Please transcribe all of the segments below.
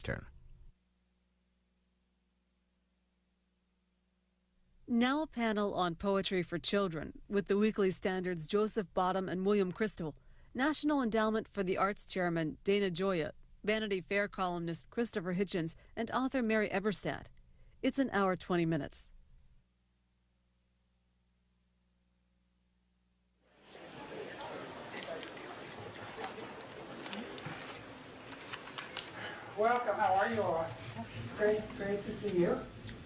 turn. Now a panel on poetry for children with the Weekly Standard's Joseph Bottom and William Crystal, National Endowment for the Arts Chairman Dana Gioia, Vanity Fair columnist Christopher Hitchens, and author Mary Eberstadt. It's an hour 20 minutes. Welcome, how are you all? Great to see you.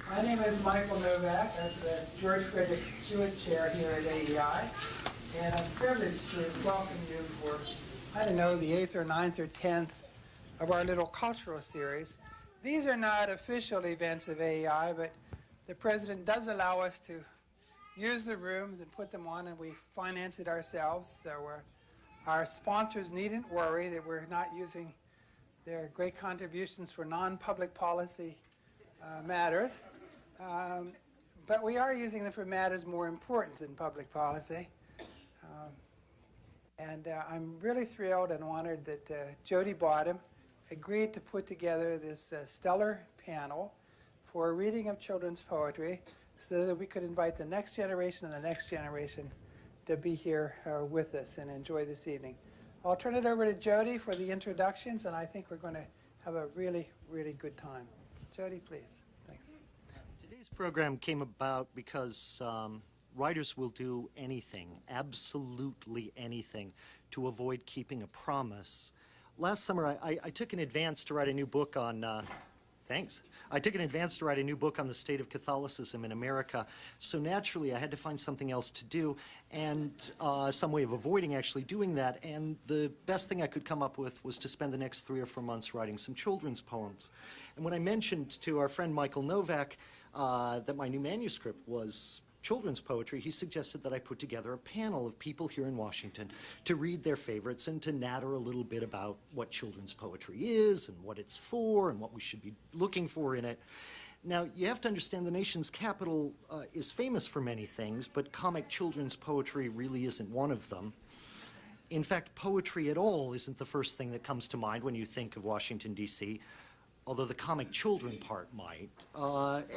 My name is Michael Novak. I'm the George Frederick Jewett Chair here at AEI, and I'm privileged to welcome you for, I don't know, the 8th or 9th or 10th of our little cultural series. These are not official events of AEI, but the President does allow us to use the rooms and put them on, and we finance it ourselves, so our sponsors needn't worry that we're not using their great contributions for non-public policy matters. But we are using them for matters more important than public policy. I'm really thrilled and honored that Jody Bottom agreed to put together this stellar panel for a reading of children's poetry so that we could invite the next generation and the next generation to be here with us and enjoy this evening. I'll turn it over to Jody for the introductions, and I think we're going to have a really, really good time. Jody, please. Thanks. Today's program came about because writers will do anything, absolutely anything, to avoid keeping a promise. Last summer, I took an advance to write a new book on, thanks. I took an advance to write a new book on the state of Catholicism in America, so naturally I had to find something else to do, and some way of avoiding actually doing that, and the best thing I could come up with was to spend the next 3 or 4 months writing some children's poems. And when I mentioned to our friend Michael Novak that my new manuscript was children's poetry, he suggested that I put together a panel of people here in Washington to read their favorites and to natter a little bit about what children's poetry is and what it's for and what we should be looking for in it. Now, you have to understand the nation's capital is famous for many things, but comic children's poetry really isn't one of them. In fact, poetry at all isn't the first thing that comes to mind when you think of Washington, D.C., although the comic children part might.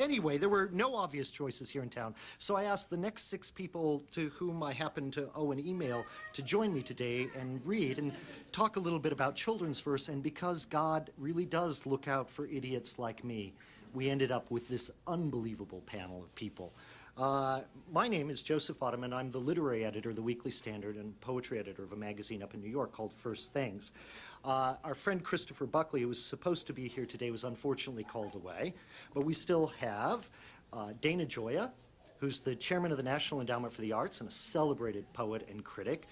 Anyway, there were no obvious choices here in town, so I asked the next 6 people to whom I happen to owe an email to join me today and read and talk a little bit about children's verse, and because God really does look out for idiots like me, we ended up with this unbelievable panel of people. My name is Joseph Bottom, and I'm the literary editor of the Weekly Standard and poetry editor of a magazine up in New York called First Things. Our friend Christopher Buckley, who was supposed to be here today, was unfortunately called away, but we still have Dana Gioia, who's the chairman of the National Endowment for the Arts and a celebrated poet and critic,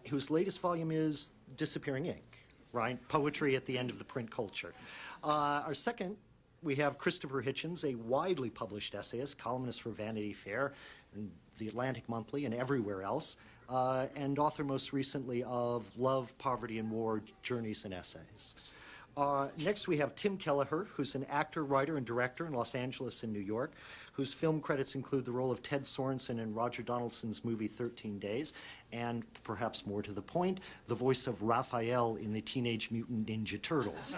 whose latest volume is Disappearing Ink, right? Poetry at the end of the print culture. Our second, we have Christopher Hitchens, a widely published essayist, columnist for Vanity Fair and the Atlantic Monthly and everywhere else, and author most recently of Love, Poverty, and War, Journeys and Essays. Next we have Tim Kelleher, who's an actor, writer, and director in Los Angeles and New York, whose film credits include the role of Ted Sorensen in Roger Donaldson's movie 13 Days, and perhaps more to the point, the voice of Raphael in the Teenage Mutant Ninja Turtles.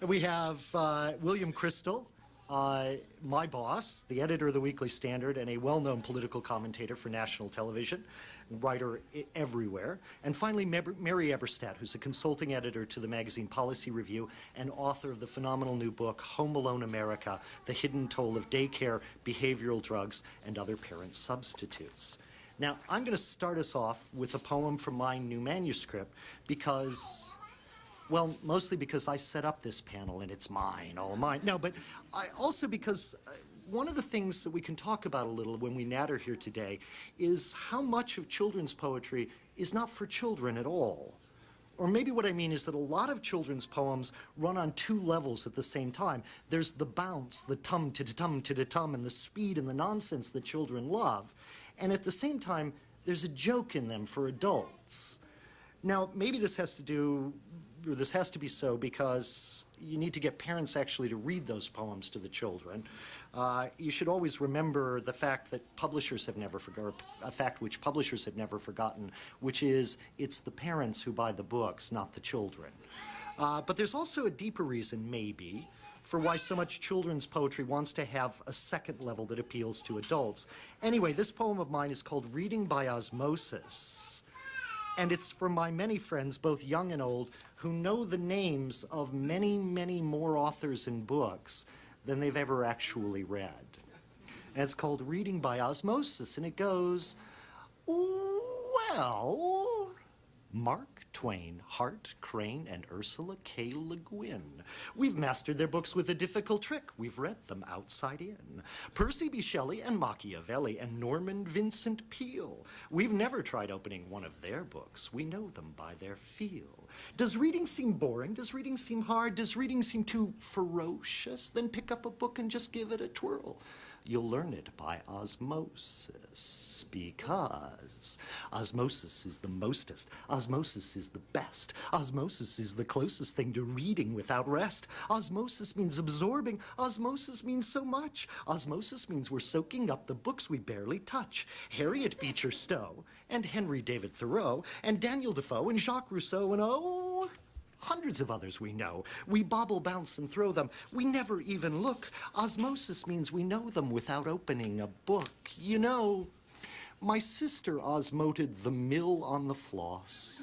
We have William Crystal, my boss, the editor of the Weekly Standard, and a well-known political commentator for national television, writer everywhere. And finally, Mary Eberstadt, who's a consulting editor to the magazine Policy Review and author of the phenomenal new book, Home Alone America, The Hidden Toll of Daycare, Behavioral Drugs, and Other Parent Substitutes. Now, I'm going to start us off with a poem from my new manuscript because, well, mostly because I set up this panel and it's mine, all mine. No, but also because one of the things that we can talk about a little when we natter here today is how much of children's poetry is not for children at all. Or maybe what I mean is that a lot of children's poems run on 2 levels at the same time. There's the bounce, the tum-to-da-tum, and the speed and the nonsense that children love. And at the same time, there's a joke in them for adults. Now, maybe this has to be so because you need to get parents actually to read those poems to the children. You should always remember the fact that publishers have never forgotten, a fact which publishers have never forgotten, which is it's the parents who buy the books, not the children. But there's also a deeper reason, maybe, for why so much children's poetry wants to have a second level that appeals to adults. Anyway, this poem of mine is called Reading by Osmosis. And it's for my many friends, both young and old, who know the names of many, many more authors and books than they've ever actually read. And it's called Reading by Osmosis, and it goes, well, Mark Twain, Hart Crane, and Ursula K. Le Guin. We've mastered their books with a difficult trick. We've read them outside in. Percy B. Shelley and Machiavelli and Norman Vincent Peale. We've never tried opening one of their books. We know them by their feel. Does reading seem boring? Does reading seem hard? Does reading seem too ferocious? Then pick up a book and just give it a twirl. You'll learn it by osmosis, because osmosis is the mostest. Osmosis is the best. Osmosis is the closest thing to reading without rest. Osmosis means absorbing. Osmosis means so much. Osmosis means we're soaking up the books we barely touch. Harriet Beecher Stowe, and Henry David Thoreau, and Daniel Defoe, and Jacques Rousseau, and hundreds of others we know. We bobble, bounce, and throw them. We never even look. Osmosis means we know them without opening a book. You know, my sister osmoted The Mill on the Floss.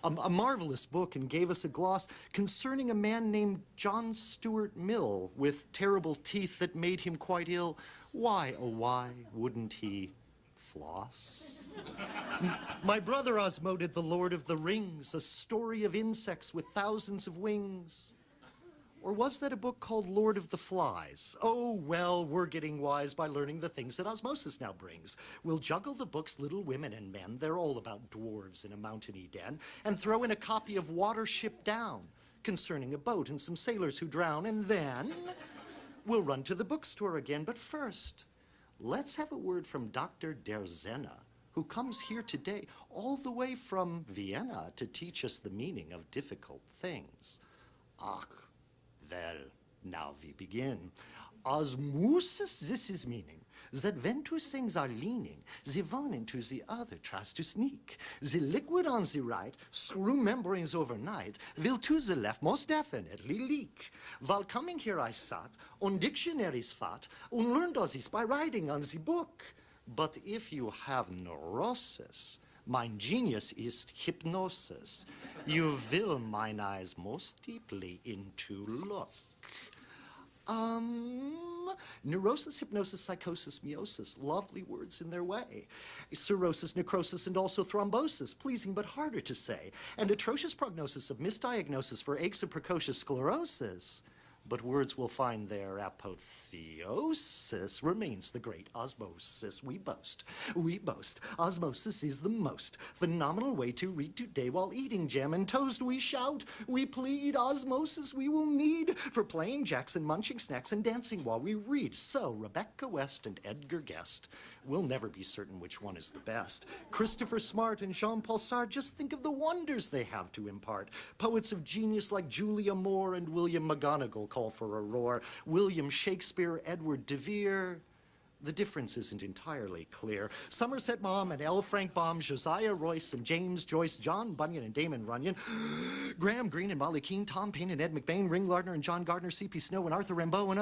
A marvelous book, and gave us a gloss concerning a man named John Stuart Mill with terrible teeth that made him quite ill. Why, oh why, wouldn't he floss? My brother osmoted The Lord of the Rings, a story of insects with thousands of wings. Or was that a book called Lord of the Flies? Oh, well, we're getting wise by learning the things that osmosis now brings. We'll juggle the books Little Women and Men, they're all about dwarves in a mountainy den, and throw in a copy of Watership Down, concerning a boat and some sailors who drown, and then we'll run to the bookstore again. But first, let's have a word from Dr. Derzena, who comes here today all the way from Vienna to teach us the meaning of difficult things. Ach, well, now we begin. Osmosis, this is meaning, that when two things are leaning, the one into the other tries to sneak. The liquid on the right, through membranes overnight, will to the left most definitely leak. While coming here I sat, on dictionaries fought, and learned all this by writing on the book. But if you have neurosis, mein genius is hypnosis. You will mine eyes most deeply into look. Neurosis, hypnosis, psychosis, meiosis, lovely words in their way. Cirrhosis, necrosis, and also thrombosis, pleasing but harder to say. And atrocious prognosis of misdiagnosis for aches of precocious sclerosis. But words will find their apotheosis remains the great osmosis we boast. We boast osmosis is the most phenomenal way to read today while eating jam and toast. We shout, we plead, osmosis we will need for playing jacks and munching snacks and dancing while we read. So Rebecca West and Edgar Guest, we'll never be certain which one is the best. Christopher Smart and Jean-Paul Sartre, just think of the wonders they have to impart. Poets of genius like Julia Moore and William McGonagall call for a roar. William Shakespeare, Edward de Vere. The difference isn't entirely clear. Somerset Maugham and L. Frank Baum, Josiah Royce and James Joyce, John Bunyan and Damon Runyon, Graham Greene and Molly Keane, Tom Paine and Ed McBain, Ring Lardner and John Gardner, C.P. Snow and Arthur Rimbaud, and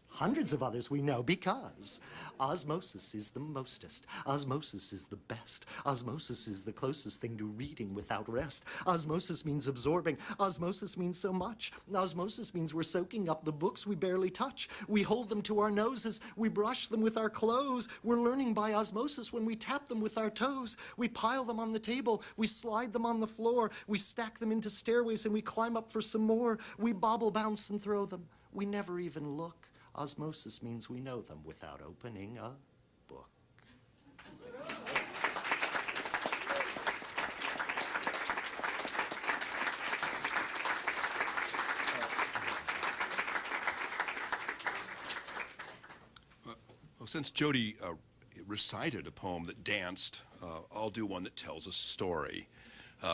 hundreds of others we know, because osmosis is the mostest. Osmosis is the best. Osmosis is the closest thing to reading without rest. Osmosis means absorbing. Osmosis means so much. Osmosis means we're soaking up the books we barely touch. We hold them to our noses. We brush them with our clothes. We're learning by osmosis when we tap them with our toes. We pile them on the table. We slide them on the floor. We stack them into stairways and we climb up for some more. We bobble, bounce, and throw them. We never even look. Osmosis means we know them without opening a book. Well, since Jody recited a poem that danced, I'll do one that tells a story.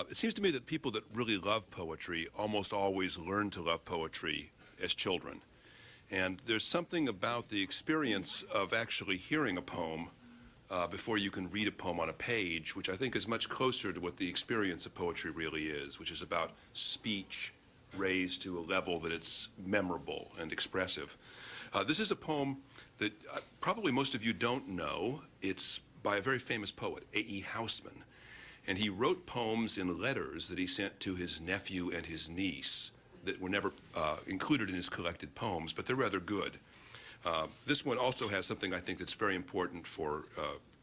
It seems to me that people that really love poetry almost always learn to love poetry as children. And there's something about the experience of actually hearing a poem before you can read a poem on a page, which I think is much closer to what the experience of poetry really is, which is about speech raised to a level that it's memorable and expressive. This is a poem that probably most of you don't know. It's by a very famous poet, A.E. Housman. And he wrote poems in letters that he sent to his nephew and his niece that were never included in his collected poems, but they're rather good. This one also has something I think that's very important for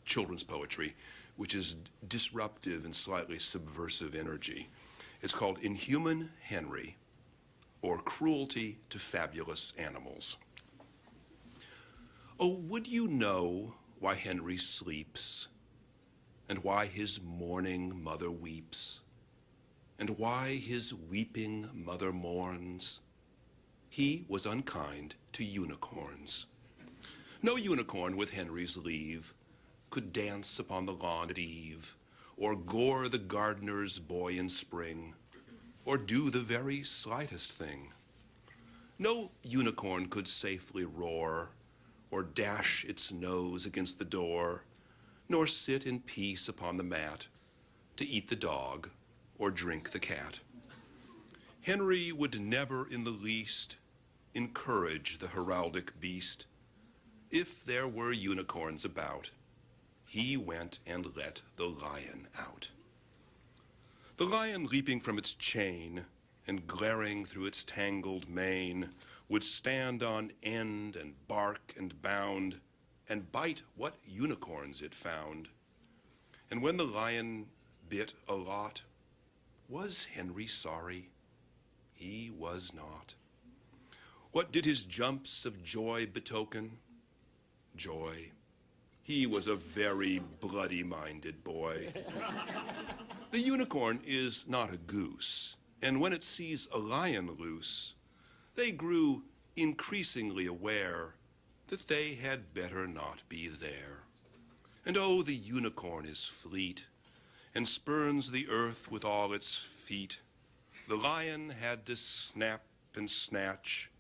children's poetry, which is disruptive and slightly subversive energy. It's called Inhuman Henry, or Cruelty to Fabulous Animals. Oh, would you know why Henry sleeps, and why his mourning mother weeps, and why his weeping mother mourns? He was unkind to unicorns. No unicorn with Henry's leave could dance upon the lawn at eve, or gore the gardener's boy in spring, or do the very slightest thing. No unicorn could safely roar, or dash its nose against the door, nor sit in peace upon the mat to eat the dog or drink the cat. Henry would never in the least encourage the heraldic beast. If there were unicorns about, he went and let the lion out. The lion, leaping from its chain and glaring through its tangled mane, would stand on end and bark and bound and bite what unicorns it found. And when the lion bit a lot, was Henry sorry? He was not. What did his jumps of joy betoken? Joy. He was a very bloody-minded boy. The unicorn is not a goose, and when it sees a lion loose, they grew increasingly aware that they had better not be there. And oh, the unicorn is fleet and spurns the earth with all its feet. The lion had to snap and snatch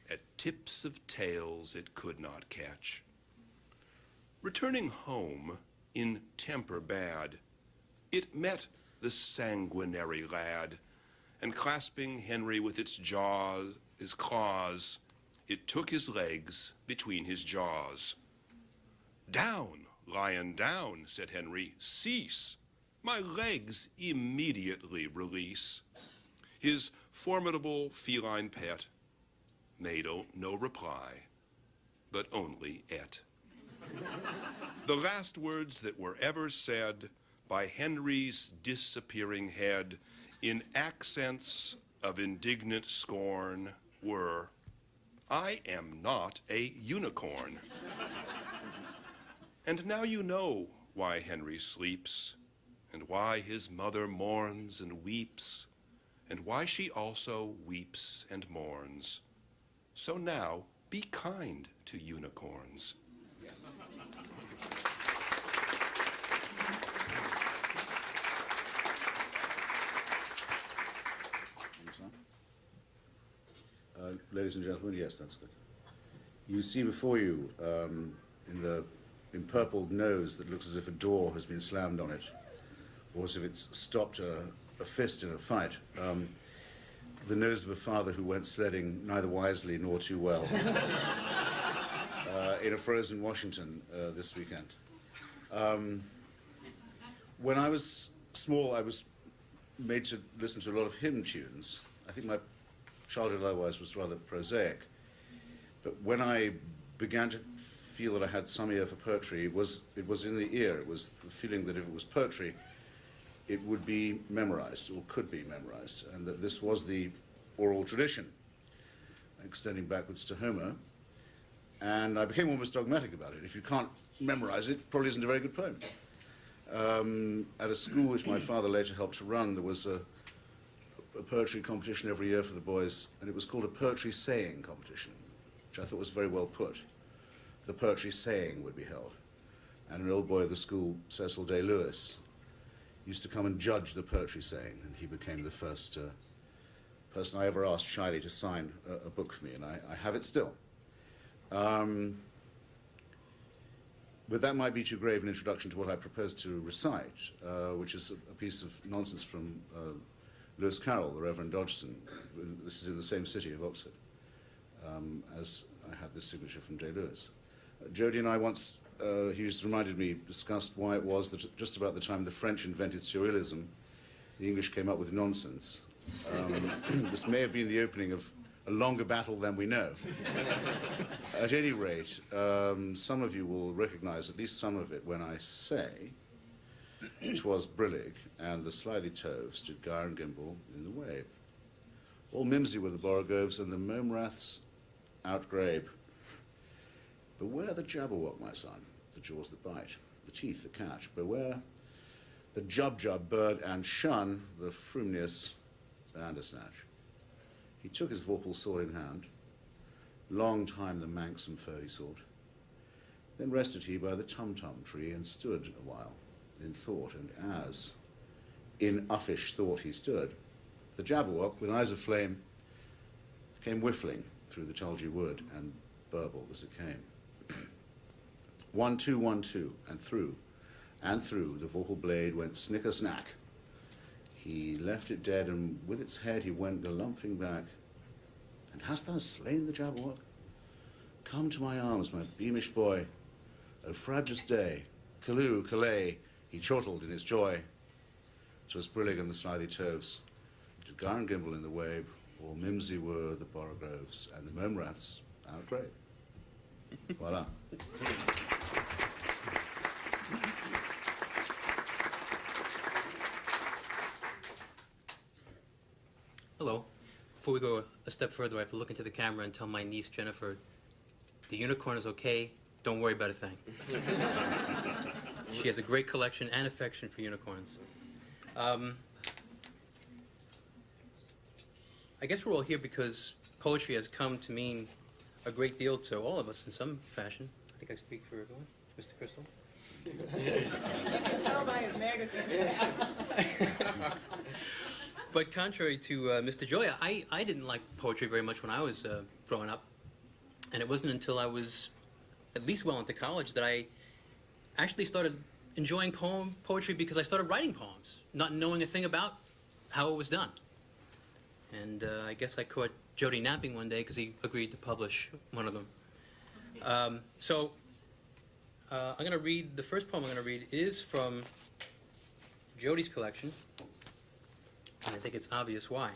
at tips of tails it could not catch. Returning home in temper bad, it met the sanguinary lad, and clasping Henry with its claws, it took his legs between his jaws. Down, lion, down, said Henry, cease. My legs immediately release. His formidable feline pet made no reply, but only ate. The last words that were ever said by Henry's disappearing head in accents of indignant scorn were, I am not a unicorn. And now you know why Henry sleeps, and why his mother mourns and weeps, and why she also weeps and mourns. So now be kind to unicorns. Yes. Ladies and gentlemen, yes, that's good. You see before you, in the empurpled nose that looks as if a door has been slammed on it, or as if it's stopped a fist in a fight, the nose of a father who went sledding neither wisely nor too well in a frozen Washington this weekend. When I was small, I was made to listen to a lot of hymn tunes. I think my childhood otherwise was rather prosaic. But when I began to feel that I had some ear for poetry, it was in the ear. It was the feeling that if it was poetry, it would be memorized, or could be memorized, and that this was the oral tradition, extending backwards to Homer. And I became almost dogmatic about it. If you can't memorize it, it probably isn't a very good poem. At a school which my father later helped to run, there was a poetry competition every year for the boys, and it was called a poetry saying competition, which I thought was very well put. The poetry saying would be held. And an old boy of the school, Cecil Day Lewis, used to come and judge the poetry saying, and he became the first person I ever asked shyly to sign a book for me, and I have it still. But that might be too grave an introduction to what I propose to recite, which is a piece of nonsense from Lewis Carroll, the Reverend Dodgson. This is in the same city of Oxford, as I have this signature from Day Lewis. Jody and I once, he's reminded me, discussed why it was that just about the time the French invented surrealism, the English came up with nonsense. This may have been the opening of a longer battle than we know. At any rate, some of you will recognize at least some of it when I say 'twas brillig, and the slithy tove stood gyre and gimble in the wabe. All mimsy were the borogoves, and the momraths outgrabe. Beware the jabberwock, my son, the jaws that bite, the teeth that catch. Beware the jub-jub bird, and shun the frumnius bandersnatch. He took his vorpal sword in hand, long time the manxome foe he sought. Then rested he by the tum-tum tree, and stood a while in thought, and as in uffish thought he stood, the jabberwock, with eyes of flame, came whiffling through the tulgey wood, and burbled as it came. 1, 2, 1, 2, and through the vorpal blade went snicker-snack. He left it dead, and with its head he went galumphing back. And hast thou slain the jabberwock? Come to my arms, my beamish boy. O frabjous day, calloo, callay, he chortled in his joy. 'Twas brillig and the slithy toves, did gyre and gimble in the wabe, all mimsy were the borogoves, and the momraths outgrabe. Voila. Hello. Before we go a step further, I have to look into the camera and tell my niece, Jennifer, the unicorn is okay. Don't worry about a thing. She has a great collection and affection for unicorns. I guess we're all here because poetry has come to mean a great deal to all of us in some fashion. I think I speak for everyone. Mr. Crystal? You can tell by his magazine. But contrary to Mr. Joya, I didn't like poetry very much when I was growing up. And it wasn't until I was at least well into college that I actually started enjoying poetry because I started writing poems, not knowing a thing about how it was done. And I guess I caught Jody napping one day because he agreed to publish one of them. I'm going to read, the first poem I'm going to read is from Jody's collection. And I think it's obvious why.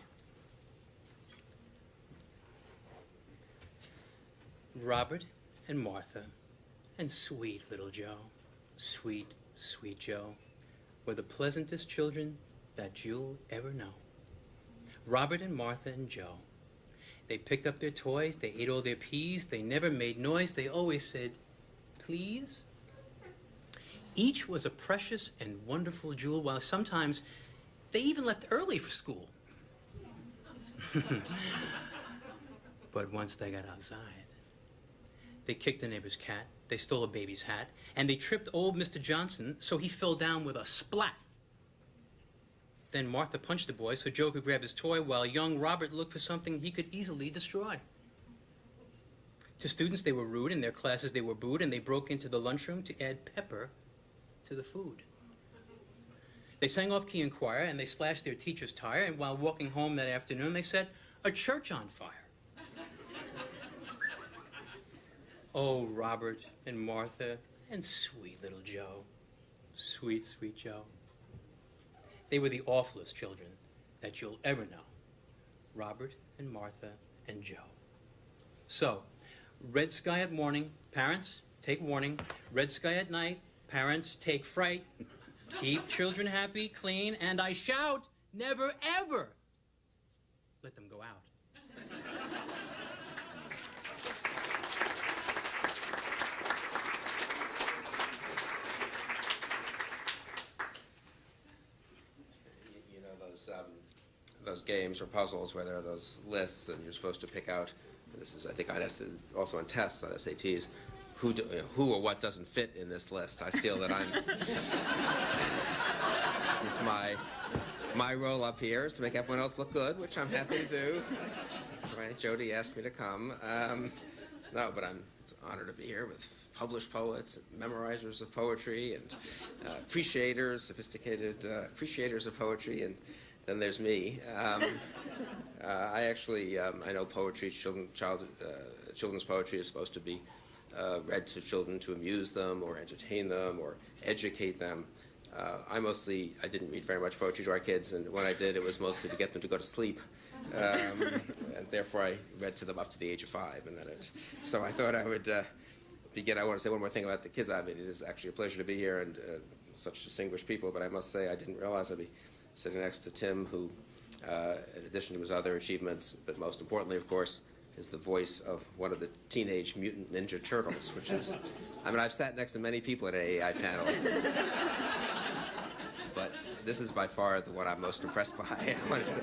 Robert and Martha and sweet little Joe, sweet, sweet Joe, were the pleasantest children that you'll ever know. Robert and Martha and Joe. They picked up their toys, they ate all their peas, they never made noise, they always said, please. Each was a precious and wonderful jewel, while sometimes they even left early for school. But once they got outside, they kicked a neighbor's cat, they stole a baby's hat, and they tripped old Mr. Johnson so he fell down with a splat. Then Martha punched the boy so Joe could grab his toy, while young Robert looked for something he could easily destroy. To students, they were rude. In their classes, they were booed, and they broke into the lunchroom to add pepper to the food. They sang off-key in choir, and they slashed their teacher's tire, and while walking home that afternoon, they set a church on fire. Oh, Robert and Martha and sweet little Joe, sweet, sweet Joe. They were the awfulest children that you'll ever know. Robert and Martha and Joe. So, red sky at morning, parents, take warning. Red sky at night, parents, take fright. Keep children happy, clean, and I shout, never ever let them go out. You know those games or puzzles where there are those lists and you're supposed to pick out, this is I think also on tests on SATs, who or what doesn't fit in this list. I feel that I'm this is my role up here is to make everyone else look good, which I'm happy to do. That's right, Jody asked me to come. No, but it's an honor to be here with published poets, and memorizers of poetry, and appreciators, sophisticated appreciators of poetry, and then there's me. I actually, I know poetry, children's poetry is supposed to be read to children to amuse them or entertain them or educate them. I didn't read very much poetry to our kids, and when I did, it was mostly to get them to go to sleep. And therefore, I read to them up to the age of 5. So I thought I would begin. I want to say one more thing about the kids. I mean, it is actually a pleasure to be here and such distinguished people, but I must say I didn't realize I'd be sitting next to Tim, who, in addition to his other achievements, but most importantly, of course, is the voice of one of the Teenage Mutant Ninja Turtles, which is, I mean, I've sat next to many people at AAI panels, but this is by far the one I'm most impressed by, I want to say.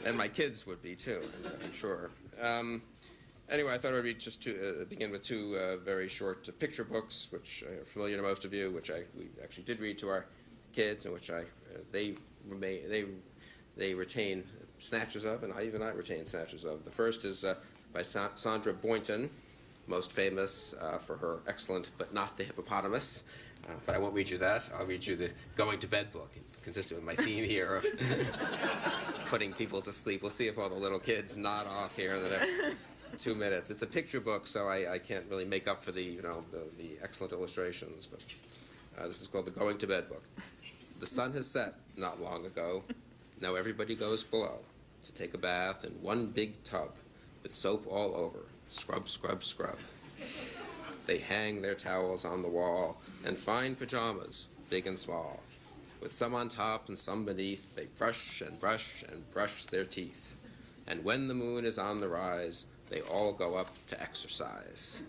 And my kids would be, too, I'm sure. Anyway, I thought I would read just begin with 2 very short picture books, which are familiar to most of you, which we actually did read to our kids, and which they retain snatches of, and even I retain snatches of. The first is by Sandra Boynton, most famous for her excellent But Not the Hippopotamus. But I won't read you that. I'll read you the Going to Bed book, consistent with my theme here of putting people to sleep. We'll see if all the little kids nod off here in the next 2 minutes. It's a picture book, so I can't really make up for the excellent illustrations. But this is called the Going to Bed book. The sun has set not long ago. Now everybody goes below to take a bath in one big tub with soap all over. Scrub, scrub, scrub. They hang their towels on the wall and find pajamas, big and small. With some on top and some beneath, they brush and brush and brush their teeth. And when the moon is on the rise, they all go up to exercise.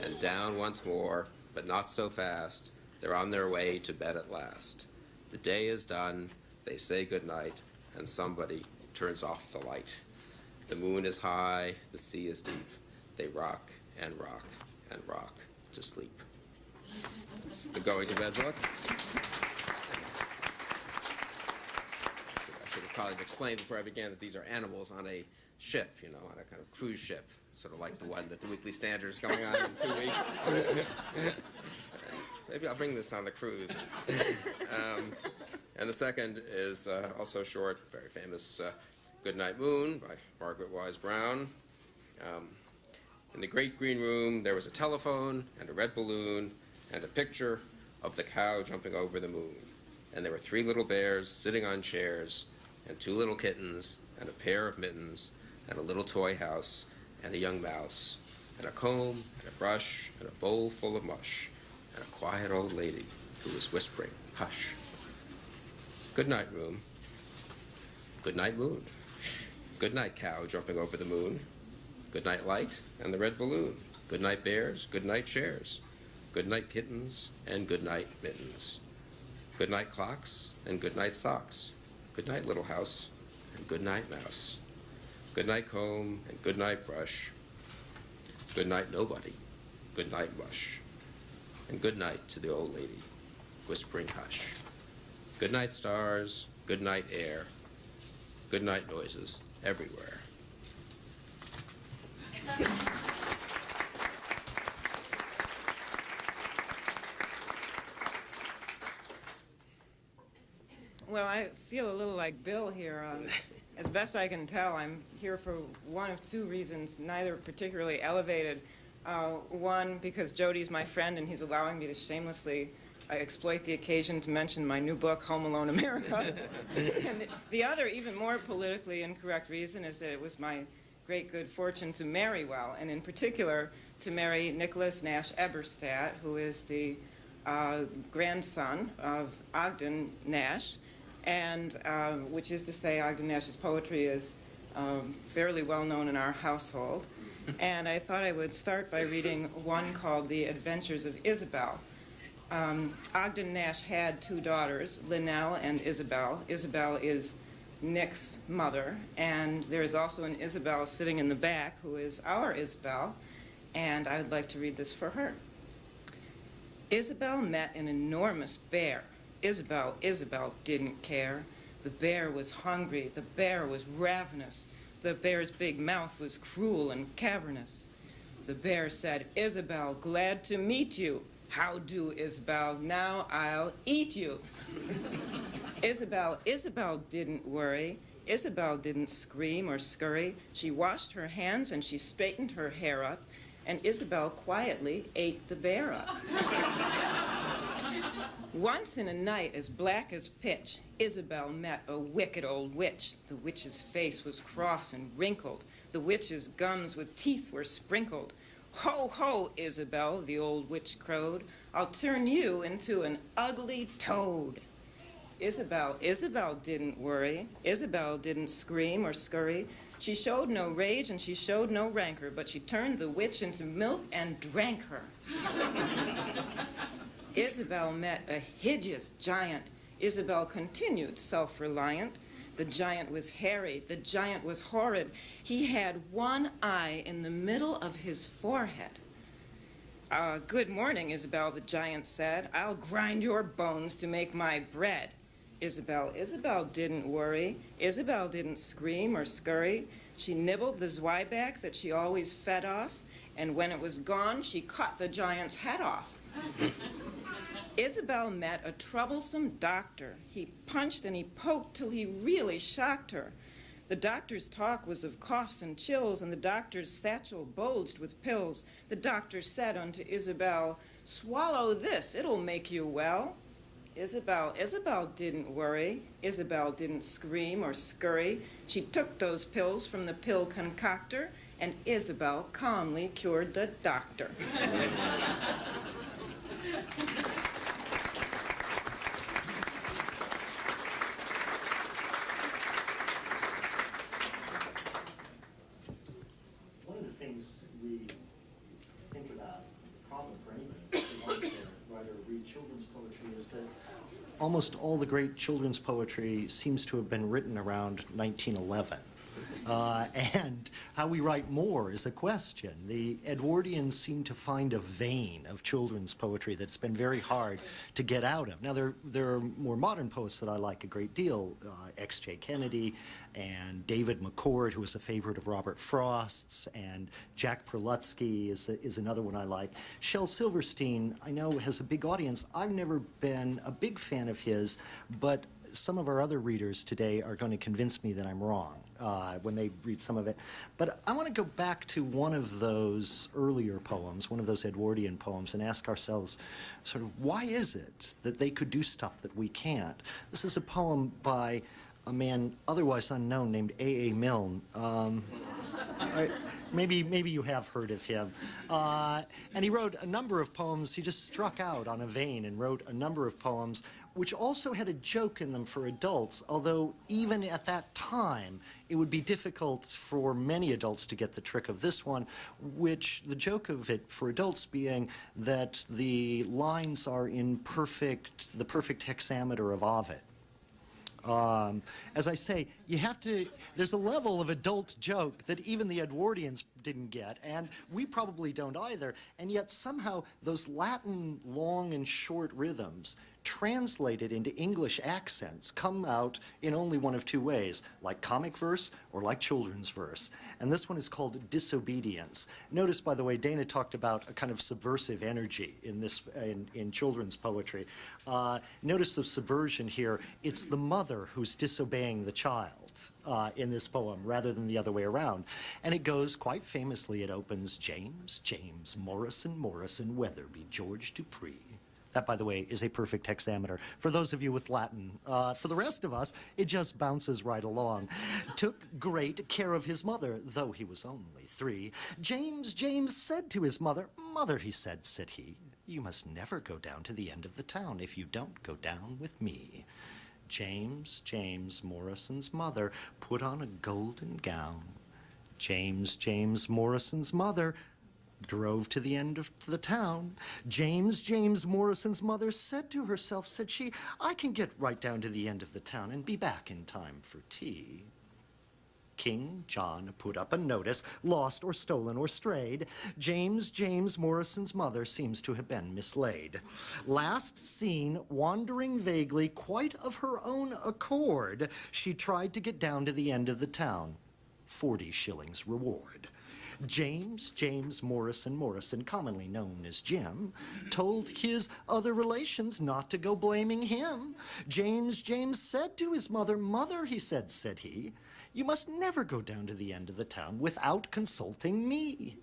And down once more, but not so fast, they're on their way to bed at last. The day is done, they say goodnight, and somebody turns off the light. The moon is high, the sea is deep. They rock and rock and rock to sleep. It's the Going to Bed book. I should have probably explained before I began that these are animals on a ship, on a kind of cruise ship, sort of like the one that the Weekly Standard is going on in 2 weeks. Maybe I'll bring this on the cruise. And the second is also short, very famous Goodnight Moon by Margaret Wise Brown. In the great green room, there was a telephone and a red balloon and a picture of the cow jumping over the moon. And there were 3 little bears sitting on chairs, and 2 little kittens, and a pair of mittens, and a little toy house, and a young mouse, and a comb, and a brush, and a bowl full of mush, and a quiet old lady who was whispering, hush. Good night, room. Good night, moon. Good night, cow jumping over the moon. Good night, light and the red balloon. Good night, bears. Good night, chairs. Good night, kittens, and good night, mittens. Good night, clocks, and good night, socks. Good night, little house, and good night, mouse. Good night, comb, and good night, brush. Good night, nobody. Good night, mush. And good night to the old lady, whispering hush. Good night, stars. Good night, air. Good night, noises everywhere. Well, I feel a little like Bill here. As best I can tell, I'm here for one of 2 reasons, neither particularly elevated. One, because Jody's my friend and he's allowing me to shamelessly exploit the occasion to mention my new book, Home Alone America. And the other, even more politically incorrect reason is that it was my great good fortune to marry well, and in particular to marry Nicholas Nash Eberstadt, who is the grandson of Ogden Nash, and which is to say Ogden Nash's poetry is fairly well known in our household. And I thought I would start by reading one called The Adventures of Isabel. Ogden Nash had 2 daughters, Linnell and Isabel. Isabel is Nick's mother, and there is also an Isabel sitting in the back who is our Isabel, and I would like to read this for her. Isabel met an enormous bear. Isabel didn't care. The bear was hungry. The bear was ravenous. The bear's big mouth was cruel and cavernous. The bear said, "Isabel, glad to meet you." "How do, Isabel? Now I'll eat you." Isabel didn't worry. Isabel didn't scream or scurry. She washed her hands and she straightened her hair up, and Isabel quietly ate the bear up. Once in a night as black as pitch, Isabel met a wicked old witch. The witch's face was cross and wrinkled. The witch's gums with teeth were sprinkled. "Ho, ho, Isabel," the old witch crowed, "I'll turn you into an ugly toad." Isabel didn't worry. Isabel didn't scream or scurry. She showed no rage and she showed no rancor, but she turned the witch into milk and drank her. Isabel met a hideous giant. Isabel continued self-reliant. The giant was hairy. The giant was horrid. He had one eye in the middle of his forehead. "Good morning, Isabel," the giant said. "I'll grind your bones to make my bread." Isabel didn't worry. Isabel didn't scream or scurry. She nibbled the zwieback that she always fed off, and when it was gone, she cut the giant's head off. Isabel met a troublesome doctor. He punched and he poked till he really shocked her. The doctor's talk was of coughs and chills, and the doctor's satchel bulged with pills. The doctor said unto Isabel, "Swallow this, it'll make you well." Isabel didn't worry. Isabel didn't scream or scurry. She took those pills from the pill concoctor, and Isabel calmly cured the doctor. One of the things we think about, the problem for anybody who wants to write or read children's poetry, is that almost all the great children's poetry seems to have been written around 1911. And how we write more is a question. The Edwardians seem to find a vein of children's poetry that's been very hard to get out of. Now, there are more modern poets that I like a great deal, X.J. Kennedy and David McCord, who was a favorite of Robert Frost's, and Jack Prelutsky is another one I like. Shel Silverstein, I know, has a big audience. I've never been a big fan of his, but some of our other readers today are going to convince me that I'm wrong when they read some of it. But I want to go back to one of those earlier poems, one of those Edwardian poems, and ask ourselves sort of, why is it that they could do stuff that we can't? This is a poem by a man otherwise unknown named A.A. Milne. Maybe you have heard of him. And he wrote a number of poems. He just struck out on a vein and wrote a number of poems which also had a joke in them for adults, although even at that time, it would be difficult for many adults to get the trick of this one, which the joke of it for adults being that the lines are in the perfect hexameter of Ovid. As I say, there's a level of adult joke that even the Edwardians didn't get, and we probably don't either, and yet somehow those Latin long and short rhythms translated into English accents come out in only one of two ways, like comic verse or like children's verse. And this one is called Disobedience. Notice, by the way, Dana talked about a kind of subversive energy in children's poetry. Notice the subversion here. It's the mother who's disobeying the child in this poem rather than the other way around. And it goes quite famously, it opens, James, James, Morrison, Morrison, Weatherby, George Dupree. That, by the way, is a perfect hexameter. For those of you with Latin. For the rest of us, it just bounces right along. Took great care of his mother, though he was only 3. James said to his mother, "Mother," he said he, "you must never go down to the end of the town if you don't go down with me." James, Morrison's mother put on a golden gown. James, Morrison's mother drove to the end of the town. James, Morrison's mother said to herself, said she, "I can get right down to the end of the town and be back in time for tea." King John put up a notice, lost or stolen or strayed. James, Morrison's mother seems to have been mislaid. Last seen, wandering vaguely, quite of her own accord, she tried to get down to the end of the town. 40 shillings reward. James Morrison, commonly known as Jim, told his other relations not to go blaming him. James said to his mother, "Mother," he said he, "you must never go down to the end of the town without consulting me."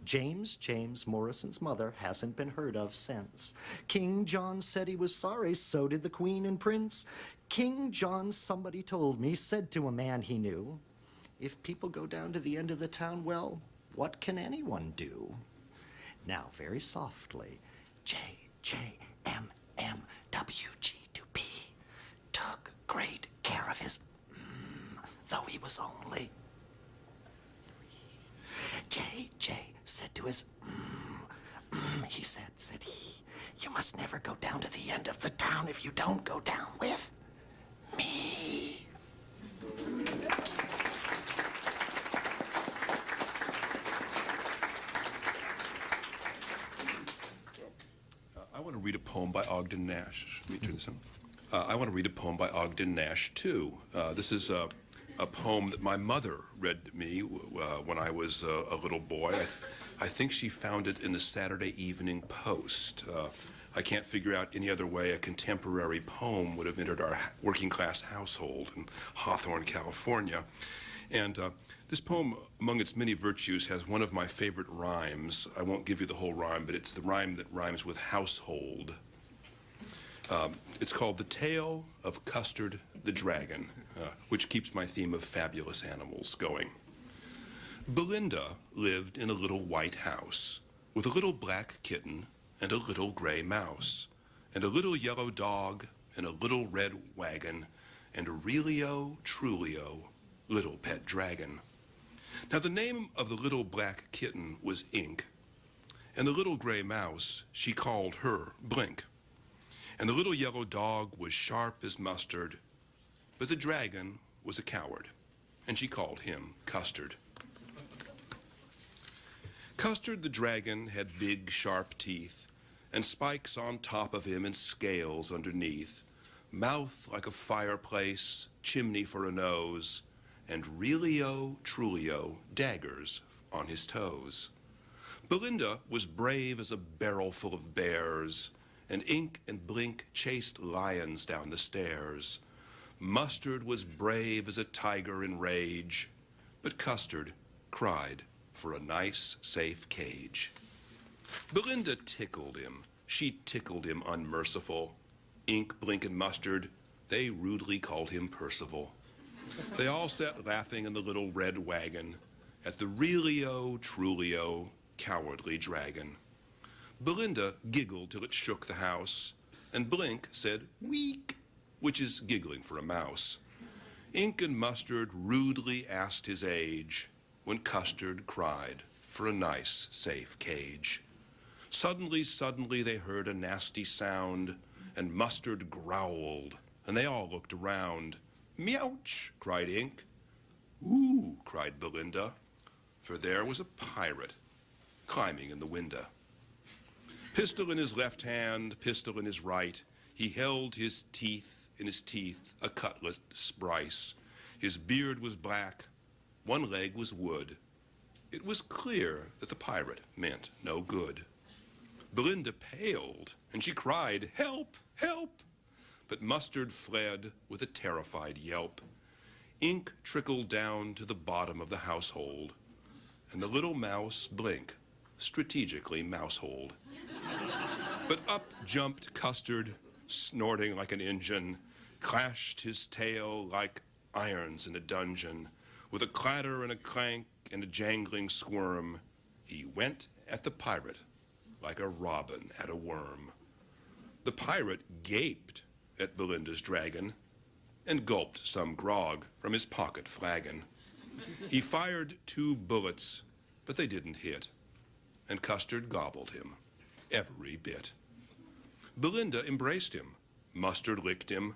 James Morrison's mother hasn't been heard of since. King John said he was sorry, so did the Queen and Prince. King John, somebody told me, said to a man he knew, "If people go down to the end of the town, well, what can anyone do?" Now, very softly, JMMWG2P took great care of his though he was only 3. JJ said to his he said he, "You must never go down to the end of the town if you don't go down with me." I want to read a poem by Ogden Nash. Let me turn this on. I want to read a poem by Ogden Nash, too. This is a poem that my mother read to me when I was a little boy. I think she found it in the Saturday Evening Post. I can't figure out any other way a contemporary poem would have entered our working-class household in Hawthorne, California. And this poem, among its many virtues, has one of my favorite rhymes. I won't give you the whole rhyme, but it's the rhyme that rhymes with household. It's called The Tale of Custard the Dragon, which keeps my theme of fabulous animals going. Belinda lived in a little white house with a little black kitten and a little gray mouse and a little yellow dog and a little red wagon and a realio, trulio, little pet dragon. Now, the name of the little black kitten was Ink, and the little gray mouse, she called her Blink. And the little yellow dog was sharp as mustard, but the dragon was a coward, and she called him Custard. Custard the dragon had big, sharp teeth, and spikes on top of him and scales underneath, mouth like a fireplace, chimney for a nose, and realio, trulio, daggers on his toes. Belinda was brave as a barrel full of bears, and Ink and Blink chased lions down the stairs. Mustard was brave as a tiger in rage, but Custard cried for a nice, safe cage. Belinda tickled him. She tickled him unmerciful. Ink, Blink, and Mustard, they rudely called him Percival. They all sat laughing in the little red wagon at the realio, trulio, cowardly dragon. Belinda giggled till it shook the house, and Blink said, "Weak," which is giggling for a mouse. Ink and Mustard rudely asked his age, when Custard cried for a nice, safe cage. Suddenly they heard a nasty sound, and Mustard growled, and they all looked around. "Meouch," cried Ink. "Ooh," cried Belinda, for there was a pirate climbing in the window. Pistol in his left hand, pistol in his right, he held in his teeth a cutlass sprice. His beard was black, one leg was wood. It was clear that the pirate meant no good. Belinda paled, and she cried, "Help, help!" But Mustard fled with a terrified yelp. Ink trickled down to the bottom of the household, and the little mouse, Blink, strategically mouseholed. But up jumped Custard, snorting like an engine, clashed his tail like irons in a dungeon. With a clatter and a clank and a jangling squirm, he went at the pirate like a robin at a worm. The pirate gaped at Belinda's dragon and gulped some grog from his pocket flagon. He fired 2 bullets, but they didn't hit, and Custard gobbled him every bit. Belinda embraced him, Mustard licked him.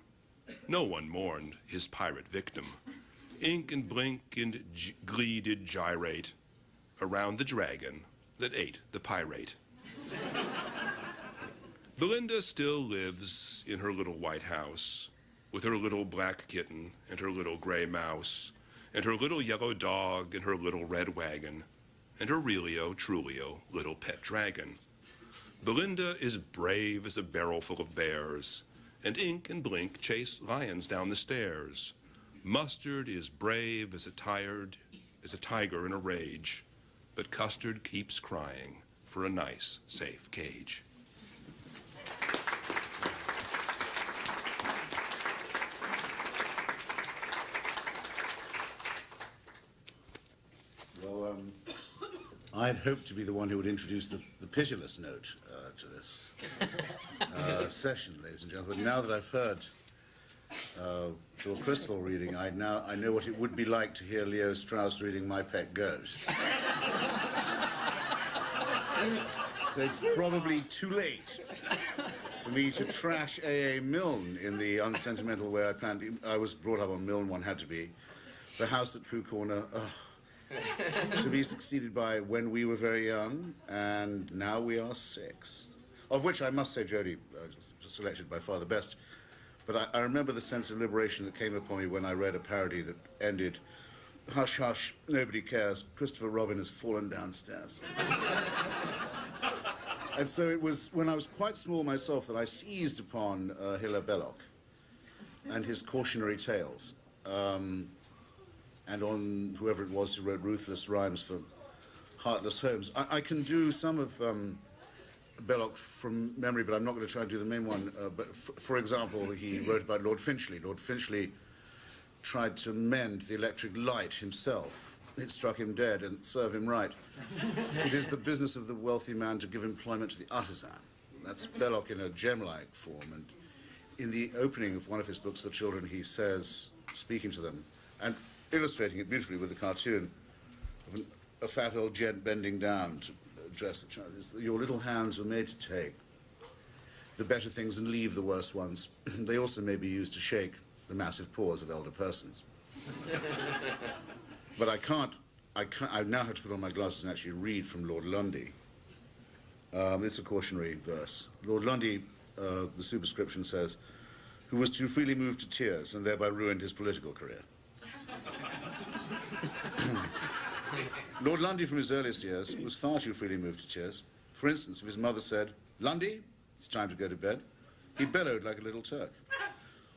No one mourned his pirate victim. Ink and Blink and Glee did gyrate around the dragon that ate the pirate. Belinda still lives in her little white house with her little black kitten and her little gray mouse, and her little yellow dog and her little red wagon, and her Relio, Trulio, little pet dragon. Belinda is brave as a barrel full of bears, and Ink and Blink chase lions down the stairs. Mustard is brave as a tiger in a rage, but Custard keeps crying for a nice, safe cage. Well, I'd hoped to be the one who would introduce the pitiless note to this session, ladies and gentlemen. But now that I've heard Bill Crystal reading, I know what it would be like to hear Leo Strauss reading My Pet Goat. So it's probably too late for me to trash A.A. Milne in the unsentimental way I planned. I was brought up on Milne, one had to be. The House at Pooh Corner, to be succeeded by When We Were Very Young, and Now We Are Six. Of which I must say Jodie selected by far the best. But I remember the sense of liberation that came upon me when I read a parody that ended, "Hush, hush, nobody cares, Christopher Robin has fallen downstairs." And so it was when I was quite small myself that I seized upon Hilaire Belloc and his cautionary tales. And on whoever it was who wrote ruthless rhymes for Heartless Homes. I can do some of Belloc from memory, but I'm not going to try and do the main one. But for example, he wrote about Lord Finchley. Lord Finchley tried to mend the electric light himself. It struck him dead and serve him right. It is the business of the wealthy man to give employment to the artisan. That's Belloc in a gem-like form. And in the opening of one of his books for children, he says, speaking to them, and illustrating it beautifully with the cartoon of a fat old gent bending down to address the child. Your little hands were made to take the better things and leave the worse ones. They also may be used to shake the massive paws of elder persons. But I now have to put on my glasses and actually read from Lord Lundy. It's a cautionary verse. Lord Lundy, the superscription says, who was too freely moved to tears and thereby ruined his political career. Lord Lundy, from his earliest years, was far too freely moved to tears. For instance, if his mother said, "Lundy, it's time to go to bed," he bellowed like a little Turk.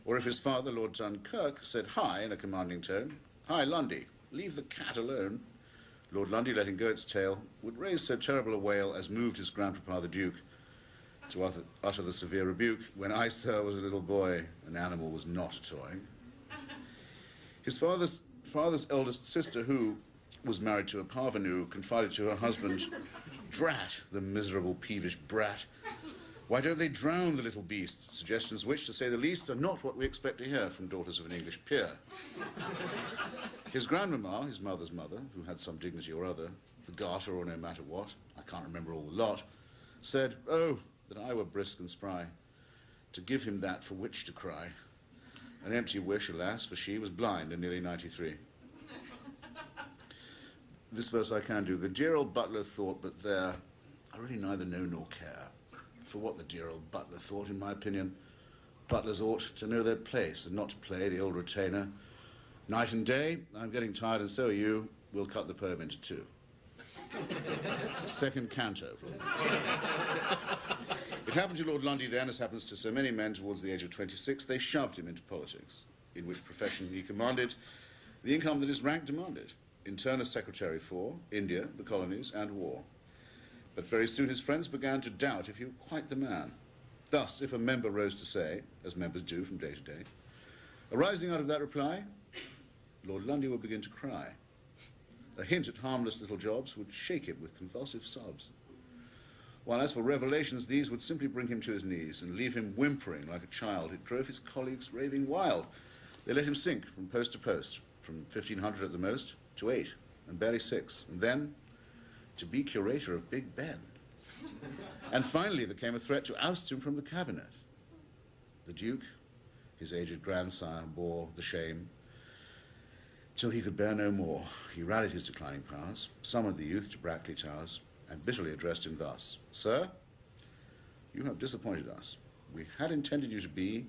Or if his father, Lord Dunkirk, said "Hi" in a commanding tone, "Hi, Lundy, leave the cat alone," Lord Lundy, letting go its tail, would raise so terrible a wail as moved his grandpapa the Duke to utter the severe rebuke, "When I, sir, was a little boy, an animal was not a toy." His father's eldest sister, who was married to a parvenu, confided to her husband, "Drat, the miserable peevish brat. Why don't they drown the little beast?" Suggestions which, to say the least, are not what we expect to hear from daughters of an English peer. His grandmamma, his mother's mother, who had some dignity or other, the garter or no matter what, I can't remember all the lot, said, "Oh, that I were brisk and spry, to give him that for which to cry." An empty wish, alas, for she was blind and nearly 93. This verse I can do. The dear old butler thought, but there, I really neither know nor care for what the dear old butler thought. In my opinion, butlers ought to know their place and not to play the old retainer. Night and day, I'm getting tired and so are you. We'll cut the poem into two. Second canto. It happened to Lord Lundy then, as happens to so many men towards the age of 26, they shoved him into politics, in which profession he commanded the income that his rank demanded. In turn as secretary for India, the colonies, and war. But very soon his friends began to doubt if he were quite the man. Thus, if a member rose to say, as members do from day to day, arising out of that reply, Lord Lundy would begin to cry. A hint at harmless little jobs would shake him with convulsive sobs. While as for revelations, these would simply bring him to his knees and leave him whimpering like a child. It drove his colleagues raving wild. They let him sink from post to post, from 1,500 at the most, to 8, and barely 6, and then to be curator of Big Ben. And finally there came a threat to oust him from the cabinet. The Duke, his aged grandsire, bore the shame till he could bear no more. He rallied his declining powers, summoned the youth to Brackley Towers, and bitterly addressed him thus: "Sir, you have disappointed us. We had intended you to be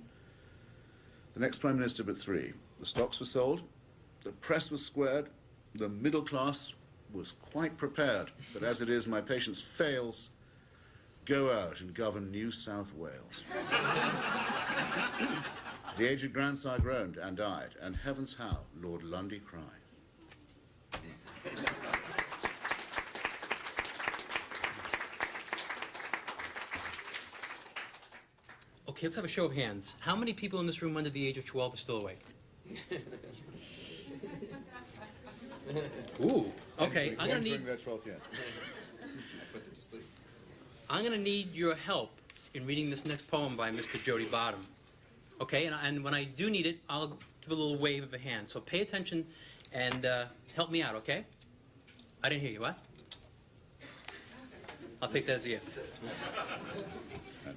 the next Prime Minister but 3. The stocks were sold, The press was squared, the middle class was quite prepared, but as it is, my patience fails. Go out and govern New South Wales. The aged grandsire groaned and died, and heavens how Lord Lundy cried. Okay, let's have a show of hands. How many people in this room under the age of 12 are still awake? Ooh, okay. I'm gonna need. Their 12th year. Put them to sleep. I'm gonna need your help in reading this next poem by Mr. Jody Bottom. Okay, and when I do need it, I'll give a little wave of a hand. So pay attention and help me out, okay? I didn't hear you. What? I'll take that as a yes.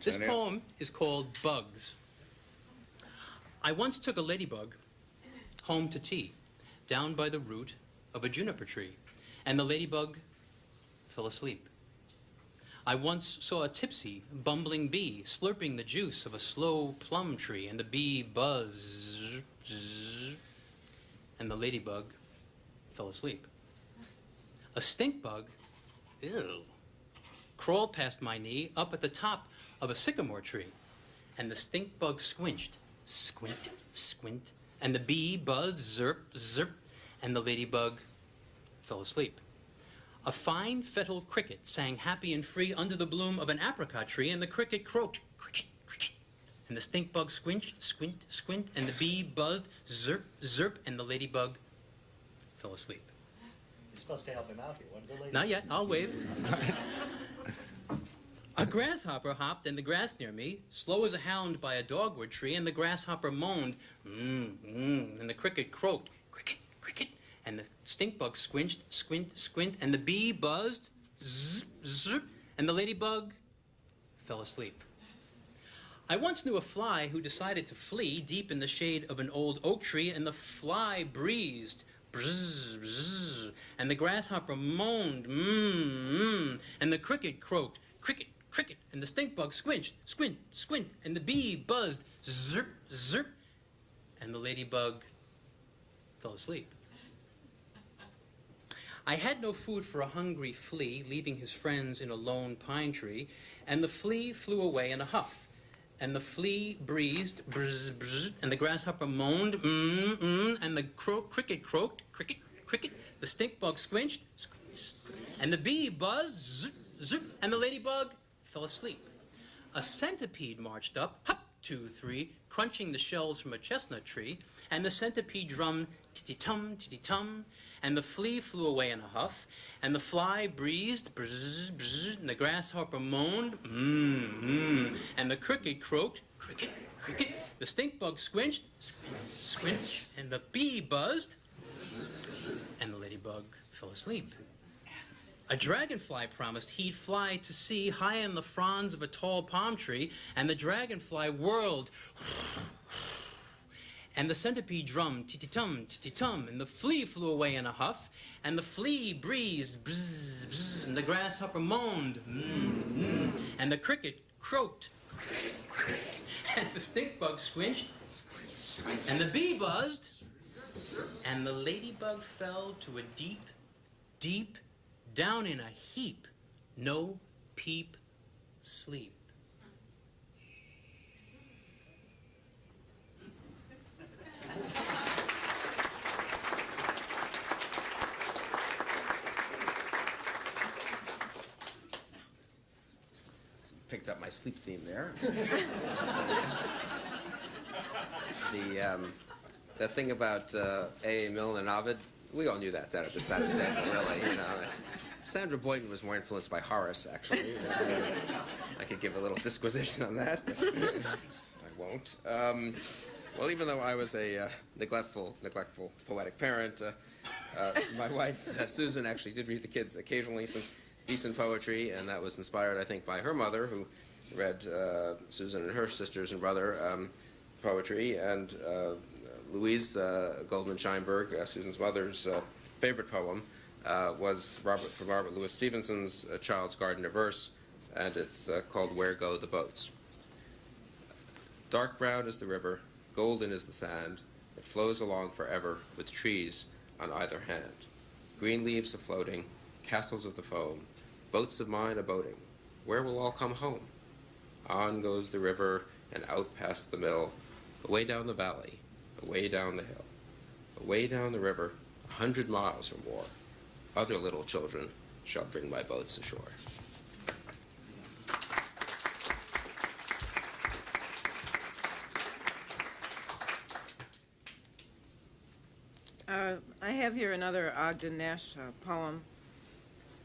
This poem is called Bugs. I once took a ladybug home to tea, down by the root of a juniper tree, and the ladybug fell asleep. I once saw a tipsy, bumbling bee slurping the juice of a slow plum tree, and the bee buzzed, and the ladybug fell asleep. A stink bug, ew, crawled past my knee up at the top of a sycamore tree, and the stink bug squinched, squint, squint, and the bee buzzed, zirp, zirp, and the ladybug fell asleep. A fine fettle cricket sang happy and free under the bloom of an apricot tree, and the cricket croaked, cricket, cricket, and the stink bug squinched, squint, squint, and the bee buzzed, zirp, zirp, and the ladybug fell asleep. You're supposed to help him out here. What did the lady? Not yet, I'll wave. A grasshopper hopped in the grass near me, slow as a hound by a dogwood tree, and the grasshopper moaned, and the cricket croaked, cricket, cricket, and the stink bug squinched, squint, squint, and the bee buzzed, zzz, zzz, and the ladybug fell asleep. I once knew a fly who decided to flee deep in the shade of an old oak tree, and the fly breezed, bzzz, bzzz, and the grasshopper moaned, and the cricket croaked, cricket, cricket, and the stink bug squinched, squint, squint, and the bee buzzed, zirp, zirp, and the ladybug fell asleep. I had no food for a hungry flea, leaving his friends in a lone pine tree, and the flea flew away in a huff, and the flea breezed, bzz, bzz, and the grasshopper moaned, and the cricket croaked, cricket, cricket, the stink bug squinched, squint, squint, and the bee buzzed, zip, zip, and the ladybug fell asleep. A centipede marched up, hop, 2, 3, crunching the shells from a chestnut tree, and the centipede drummed, titty-tum, and the flea flew away in a huff, and the fly breezed, bzz, bzz, and the grasshopper moaned, and the cricket croaked, cricket, cricket, the stink bug squinched, squint, squinch, and the bee buzzed, and the ladybug fell asleep. A dragonfly promised he'd fly to sea high in the fronds of a tall palm tree, and the dragonfly whirled, and the centipede drummed, titty-tum, and the flea flew away in a huff, and the flea breezed, bzz, bzz, and the grasshopper moaned, and the cricket croaked, and the stink bug squinched, and the bee buzzed, and the ladybug fell to a deep, deep, down in a heap, no peep, sleep. Picked up my sleep theme there. The thing about A. Milne and Ovid, we all knew that at the side of the table, really. You know, Sandra Boynton was more influenced by Horace, actually. I could give a little disquisition on that, but I won't. Well, even though I was a neglectful poetic parent, my wife, Susan, actually did read the kids occasionally some decent poetry, and that was inspired, I think, by her mother, who read Susan and her sisters and brother poetry, and Louise Goldman Scheinberg, Susan's mother's favorite poem, was from Robert Louis Stevenson's Child's Garden of Verse, and it's called Where Go the Boats. Dark brown is the river, golden is the sand, that flows along forever with trees on either hand. Green leaves a-floating, castles of the foam, boats of mine a-boating. Where will all come home? On goes the river and out past the mill, away down the valley, away down the hill, away down the river, 100 miles or more. Other little children shall bring my boats ashore. I have here another Ogden Nash poem,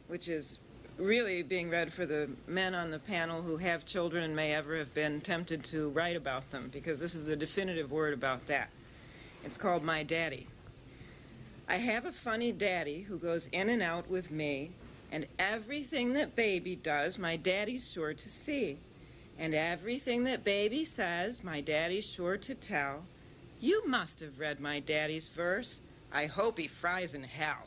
which is really being read for the men on the panel who have children and may ever have been tempted to write about them, because this is the definitive word about that. It's called My Daddy. I have a funny daddy who goes in and out with me, and everything that baby does, my daddy's sure to see. And everything that baby says, my daddy's sure to tell. You must have read my daddy's verse. I hope he fries in hell.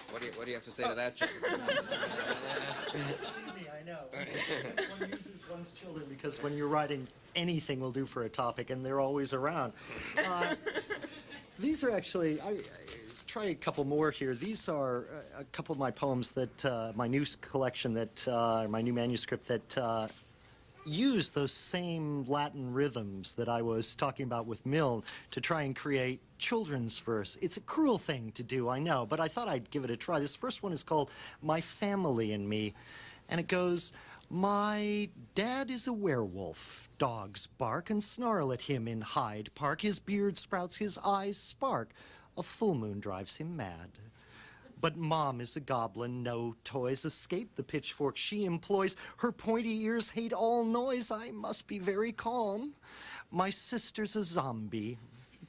What do you have to say to that, Jim? I know. One uses one's children because when you're writing, anything will do for a topic, and they're always around. These are actually, I try a couple more here. These are a couple of my poems that, my new collection that, my new manuscript that use those same Latin rhythms that I was talking about with Milne to try and create children's verse. It's a cruel thing to do, I know, but I thought I'd give it a try. This first one is called My Family and Me, and it goes, my dad is a werewolf. Dogs bark and snarl at him in Hyde Park. His beard sprouts, his eyes spark. A full moon drives him mad. But Mom is a goblin, no toys escape the pitchfork she employs. Her pointy ears hate all noise. I must be very calm. My sister's a zombie.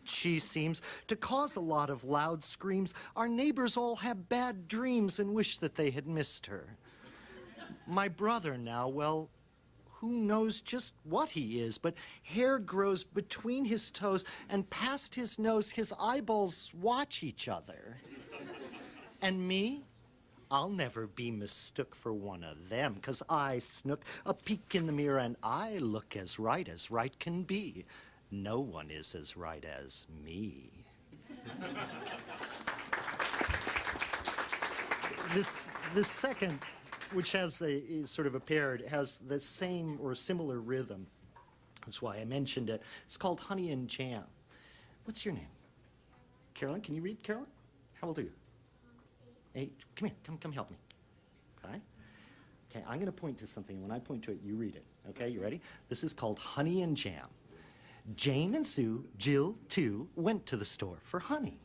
She seems to cause a lot of loud screams. Our neighbors all have bad dreams and wish that they had missed her. My brother now, well, who knows just what he is, but hair grows between his toes and past his nose, his eyeballs watch each other. And me, I'll never be mistook for one of them, 'cause I snook a peek in the mirror and I look as right can be. No one is as right as me. This second, which has is sort of a pair, it has the same or similar rhythm. That's why I mentioned it. It's called Honey and Jam. What's your name? Carolyn, can you read, Carolyn? How old are you? 8. Come here, come help me. Okay? Okay, I'm gonna point to something. When I point to it, you read it. Okay, you ready? This is called Honey and Jam. Jane and Sue, Jill too, went to the store for honey.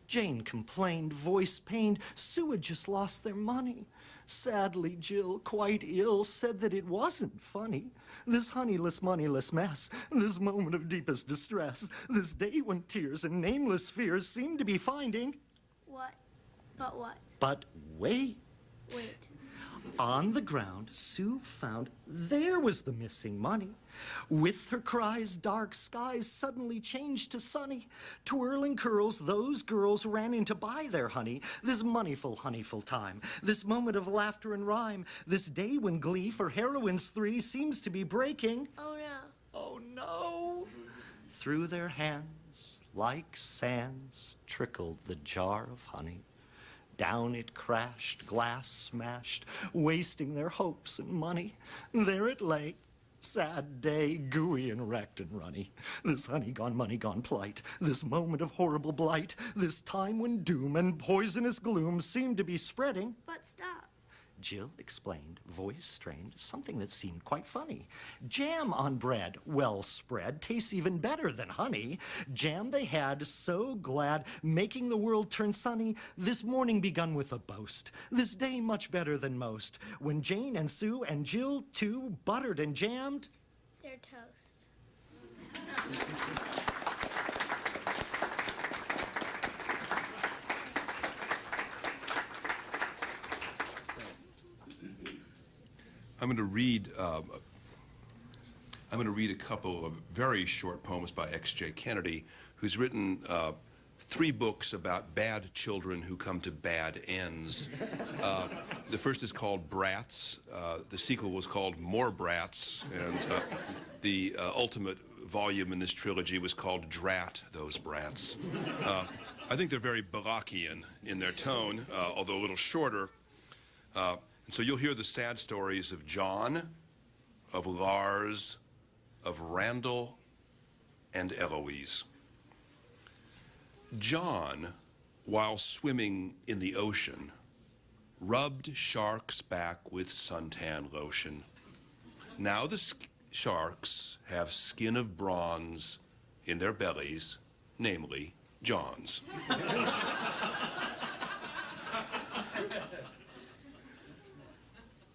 Jane complained, voice pained, Sue had just lost their money. Sadly, Jill, quite ill, said that it wasn't funny. This honeyless, moneyless mess, this moment of deepest distress, this day when tears and nameless fears seem to be finding... What? But what? But wait. Wait. On the ground, Sue found there was the missing money. With her cries, dark skies suddenly changed to sunny. Twirling curls, those girls ran in to buy their honey. This moneyful, honeyful time. This moment of laughter and rhyme. This day when glee for heroines 3 seems to be breaking. Oh no. Oh no. Through their hands, like sands, trickled the jar of honey. Down it crashed, glass smashed, wasting their hopes and money. There it lay, sad day, gooey and wrecked and runny. This honey gone, money gone plight, this moment of horrible blight, this time when doom and poisonous gloom seemed to be spreading. But stop. Jill explained, voice strained, something that seemed quite funny. Jam on bread, well spread, tastes even better than honey. Jam they had, so glad, making the world turn sunny. This morning begun with a boast, this day much better than most. When Jane and Sue and Jill too buttered and jammed They're toast. I'm going to read a couple of very short poems by X.J. Kennedy, who's written 3 books about bad children who come to bad ends. The first is called Brats. The sequel was called More Brats. And the ultimate volume in this trilogy was called Drat Those Brats. I think they're very Bellocian in their tone, although a little shorter. And so you'll hear the sad stories of John, of Lars, of Randall, and Eloise. John, while swimming in the ocean, rubbed sharks back with suntan lotion. Now the sharks have skin of bronze in their bellies, namely John's.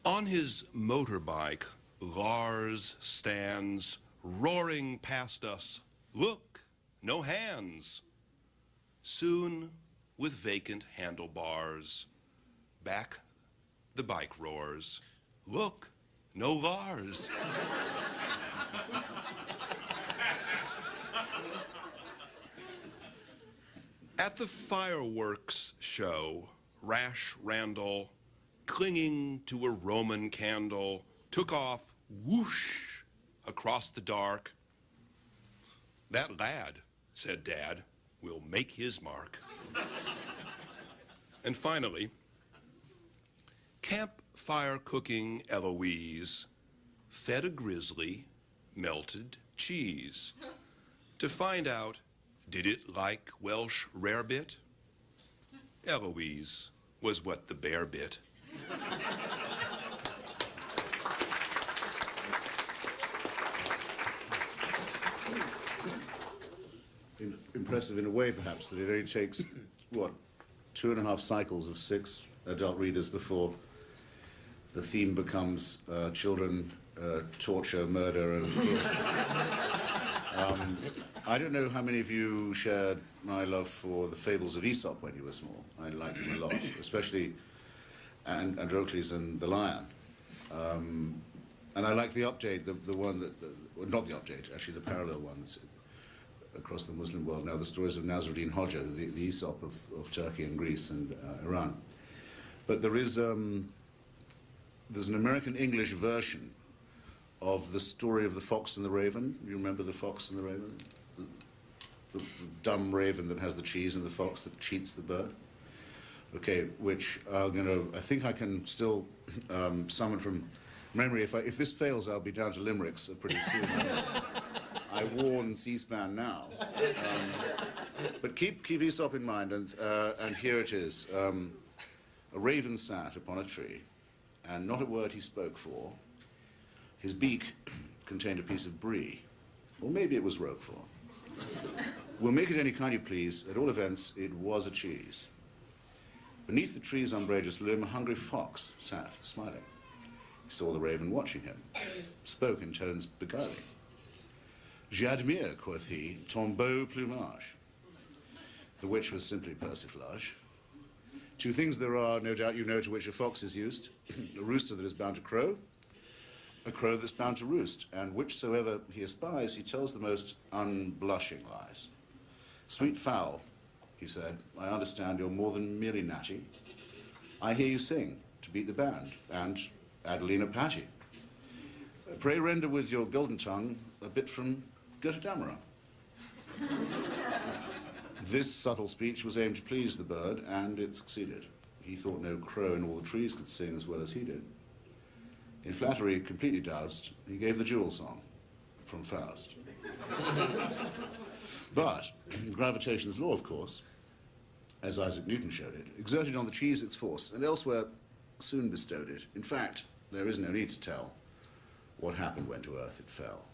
On his motorbike, Lars stands roaring past us. Look, no hands. Soon, with vacant handlebars, back the bike roars. Look, no Lars. At the fireworks show, rash Randall, clinging to a Roman candle, took off, whoosh, across the dark. That lad, said Dad, will make his mark. And finally, campfire cooking Eloise fed a grizzly melted cheese to find out, did it like Welsh rarebit? Eloise was what the bear bit. Impressive in a way, perhaps, that it only takes, what, 2.5 cycles of 6 adult readers before the theme becomes children, torture, murder, and I don't know how many of you shared my love for the fables of Aesop when you were small. I liked them a lot, especially Androcles and the Lion. And I like the update, the one that, well, not the update, actually the parallel one that's across the Muslim world now, the stories of Nasruddin Hoxha, the Aesop of Turkey and Greece and Iran. But there is, there's an American-English version of the story of the Fox and the Raven. You remember the Fox and the Raven? The dumb raven that has the cheese and the fox that cheats the bird. Okay, which I think I can still summon from memory. If this fails, I'll be down to limericks pretty soon. I warn C-SPAN now. But keep Aesop in mind, and here it is. A raven sat upon a tree, and not a word he spoke for. His beak contained a piece of brie, or maybe it was Roquefort. We'll make it any kind you please. At all events, it was a cheese. Beneath the tree's umbrageous limb, a hungry fox sat, smiling. He saw the raven watching him, spoke in tones beguiling. J'admire, quoth he, ton beau plumage. The which was simply persiflage. 2 things there are, no doubt you know, to which a fox is used. A rooster that is bound to crow, a crow that's bound to roost, and whichsoever he espies, he tells the most unblushing lies. Sweet fowl, he said, I understand you're more than merely natty. I hear you sing to beat the band, and Adelina Patty. Pray render with your golden tongue a bit from Götterdammerung. This subtle speech was aimed to please the bird, and it succeeded. He thought no crow in all the trees could sing as well as he did. In flattery, completely doused, he gave the jewel song from Faust. But gravitation's law, of course, as Isaac Newton showed it, exerted on the cheese its force, and elsewhere soon bestowed it. In fact, there is no need to tell what happened when to earth it fell.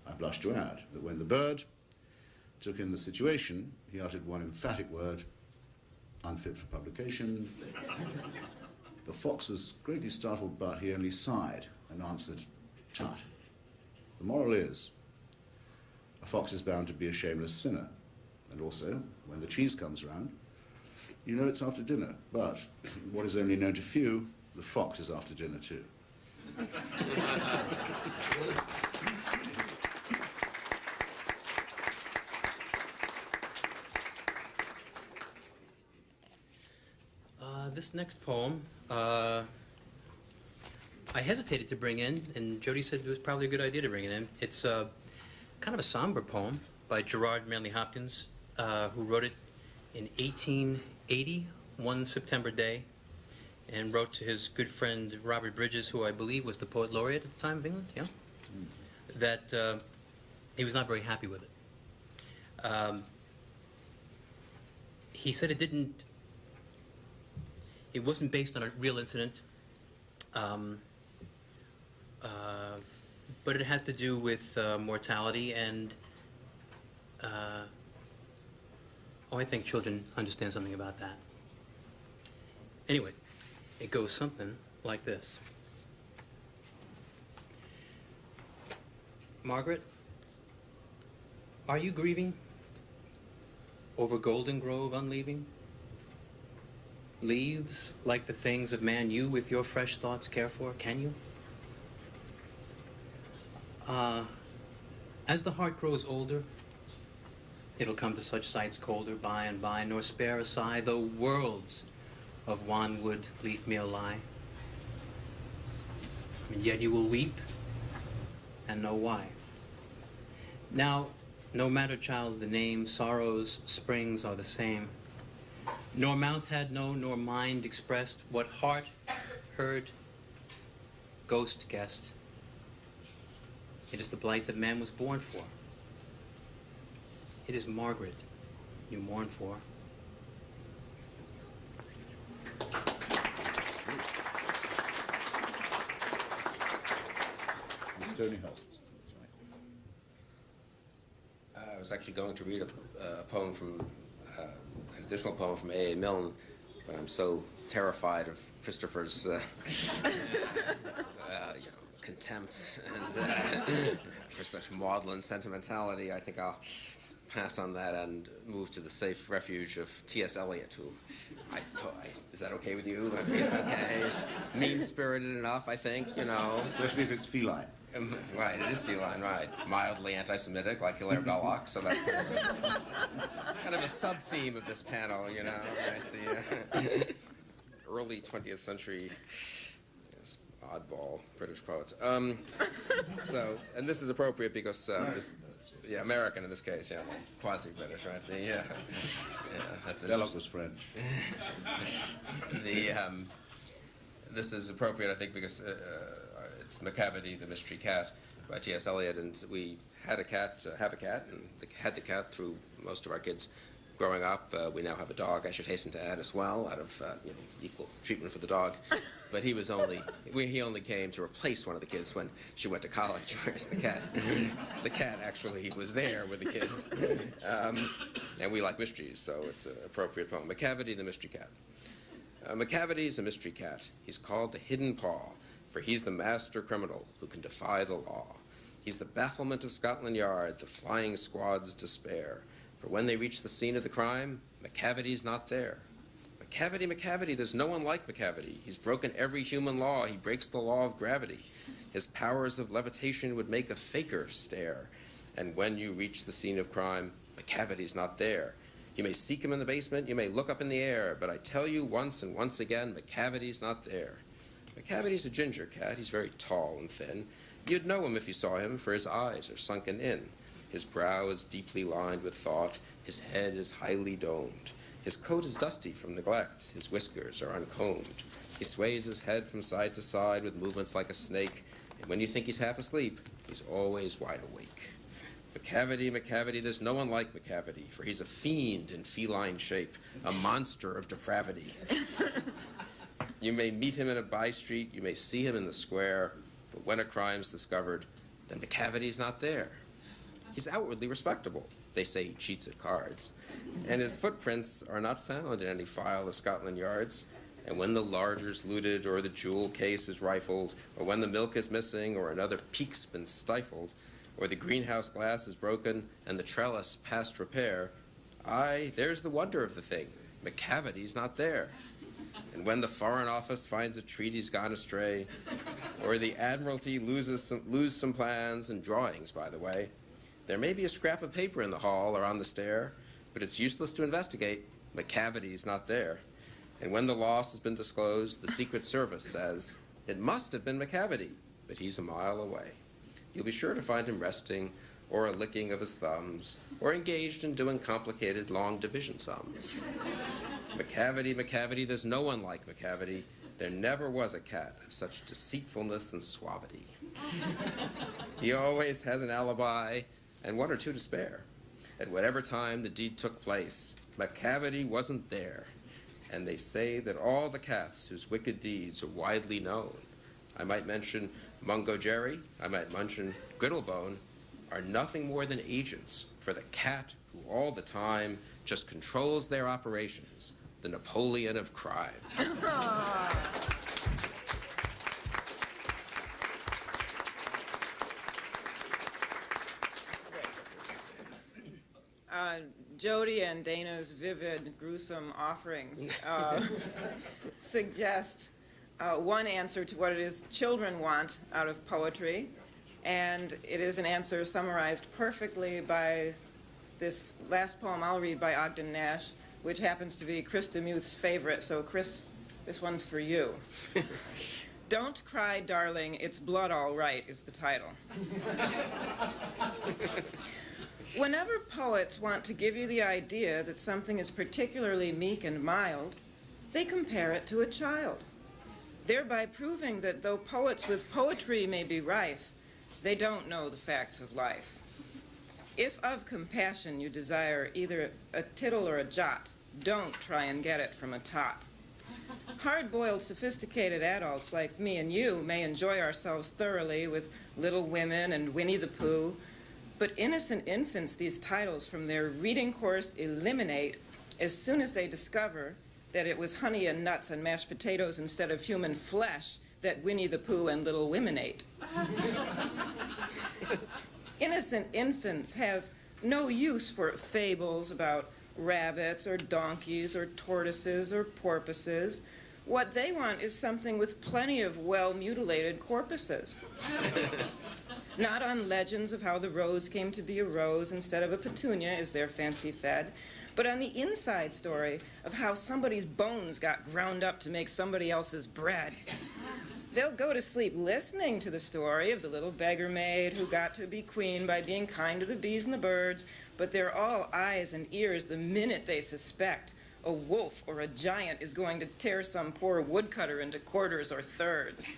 I blush to add that when the bird took in the situation, he uttered one emphatic word, unfit for publication. The fox was greatly startled, but he only sighed and answered, tut. The moral is, a fox is bound to be a shameless sinner. And also, when the cheese comes round, you know it's after dinner. But what is only known to few, the fox is after dinner too. this next poem, I hesitated to bring in, and Jody said it was probably a good idea to bring it in. It's kind of a somber poem by Gerard Manley Hopkins, who wrote it in 1880, one September day, and wrote to his good friend Robert Bridges, who I believe was the poet laureate at the time of England, yeah? That he was not very happy with it. He said it wasn't based on a real incident, but it has to do with mortality, and I think children understand something about that. Anyway, it goes something like this. Margaret, are you grieving over Golden Grove unleaving? Leaves like the things of man you with your fresh thoughts care for, can you? As the heart grows older, it'll come to such sights colder by and by, nor spare a sigh, though worlds of wanwood leaf meal lie. And yet you will weep and know why. Now, no matter, child, the name, sorrow's springs are the same. Nor mouth had known, nor mind expressed what heart heard, ghost guessed. It is the blight that man was born for. It is Margaret you mourn for. The Stony Hosts. I was actually going to read a poem from, an additional poem from A.A. Milne, but I'm so terrified of Christopher's, contempt and for such maudlin sentimentality. I think I'll pass on that and move to the safe refuge of T.S. Eliot, who is that okay with you? He's okay. He's mean-spirited enough, I think, Especially if it's feline. Right, it is feline, right. Mildly anti-Semitic, like Hilaire Belloc, so that's kind of a sub-theme of this panel, right? The early 20th century oddball British poets. And this is appropriate because American in this case, quasi-British, right? That's Belloc was French. This is appropriate, I think, because it's McCavity, the Mystery Cat, by T.S. Eliot, and we had a cat, and had the cat through most of our kids growing up. We now have a dog, I should hasten to add as well, out of equal treatment for the dog. But he only came to replace one of the kids when she went to college, whereas the cat actually was there with the kids. And we like mysteries, so it's an appropriate poem. McCavity, the Mystery Cat. McCavity's a mystery cat. He's called the Hidden Paw, for he's the master criminal who can defy the law. He's the bafflement of Scotland Yard, the flying squad's despair. For when they reach the scene of the crime, McCavity's not there. McCavity, McCavity, there's no one like McCavity. He's broken every human law. He breaks the law of gravity. His powers of levitation would make a faker stare. And when you reach the scene of crime, McCavity's not there. You may seek him in the basement, you may look up in the air, but I tell you once and once again, McCavity's not there. McCavity's a ginger cat. He's very tall and thin. You'd know him if you saw him, for his eyes are sunken in. His brow is deeply lined with thought. His head is highly domed. His coat is dusty from neglect. His whiskers are uncombed. He sways his head from side to side with movements like a snake. And when you think he's half asleep, he's always wide awake. McCavity, McCavity, there's no one like McCavity, for he's a fiend in feline shape, a monster of depravity. You may meet him in a by-street, you may see him in the square, but when a crime's discovered, then McCavity's not there. He's outwardly respectable. They say he cheats at cards. And his footprints are not found in any file of Scotland Yards. And when the larder's looted, or the jewel case is rifled, or when the milk is missing, or another peak's been stifled, or the greenhouse glass is broken, and the trellis past repair, there's the wonder of the thing. McCavity's not there. And when the Foreign Office finds a treaty's gone astray, or the Admiralty lose some plans and drawings, by the way, there may be a scrap of paper in the hall or on the stair, but it's useless to investigate. McCavity's not there. And when the loss has been disclosed, the Secret Service says, it must have been McCavity, but he's a mile away. You'll be sure to find him resting, or a licking of his thumbs, or engaged in doing complicated long division sums. McCavity, McCavity, there's no one like McCavity. There never was a cat of such deceitfulness and suavity. He always has an alibi and one or two to spare. At whatever time the deed took place, McCavity wasn't there. And they say that all the cats whose wicked deeds are widely known, I might mention Mungo Jerry, I might mention Griddlebone, are nothing more than agents for the cat who all the time just controls their operations, the Napoleon of crime. Jody and Dana's vivid, gruesome offerings suggest one answer to what it is children want out of poetry, and it is an answer summarized perfectly by this last poem I'll read by Ogden Nash, which happens to be Chris DeMuth's favorite. So Chris, this one's for you. Don't cry, darling, it's blood all right is the title. Whenever poets want to give you the idea that something is particularly meek and mild, they compare it to a child, thereby proving that though poets with poetry may be rife, they don't know the facts of life. If of compassion you desire either a tittle or a jot, don't try and get it from a tot. Hard-boiled, sophisticated adults like me and you may enjoy ourselves thoroughly with Little Women and Winnie the Pooh, but innocent infants these titles from their reading course eliminate as soon as they discover that it was honey and nuts and mashed potatoes instead of human flesh that Winnie the Pooh and Little Women ate. Innocent infants have no use for fables about rabbits or donkeys or tortoises or porpoises. What they want is something with plenty of well-mutilated corpuses. Not on legends of how the rose came to be a rose instead of a petunia is their fancy fed, but on the inside story of how somebody's bones got ground up to make somebody else's bread. They'll go to sleep listening to the story of the little beggar maid who got to be queen by being kind to the bees and the birds, but they're all eyes and ears the minute they suspect a wolf or a giant is going to tear some poor woodcutter into quarters or thirds.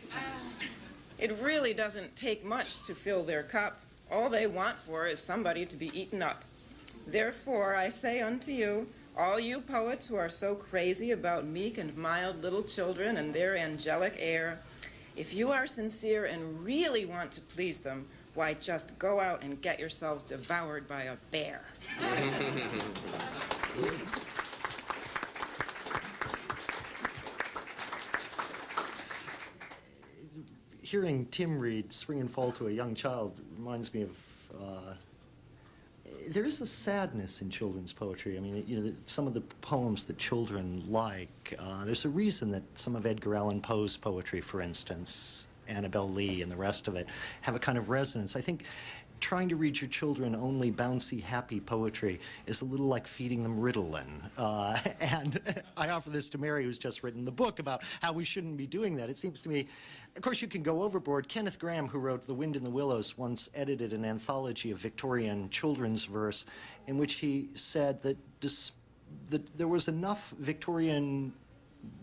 It really doesn't take much to fill their cup. All they want for is somebody to be eaten up. Therefore, I say unto you, all you poets who are so crazy about meek and mild little children and their angelic air, if you are sincere and really want to please them, why, just go out and get yourselves devoured by a bear. Hearing Tim read Spring and Fall to a young child reminds me of, there is a sadness in children's poetry. I mean, you know, some of the poems that children like, there's a reason that some of Edgar Allan Poe's poetry, for instance, Annabel Lee and the rest of it, have a kind of resonance. I think trying to read your children only bouncy, happy poetry is a little like feeding them Ritalin. And I offer this to Mary, who's just written the book about how we shouldn't be doing that. It seems to me, of course, you can go overboard. Kenneth Grahame, who wrote The Wind in the Willows, once edited an anthology of Victorian children's verse in which he said that there was enough Victorian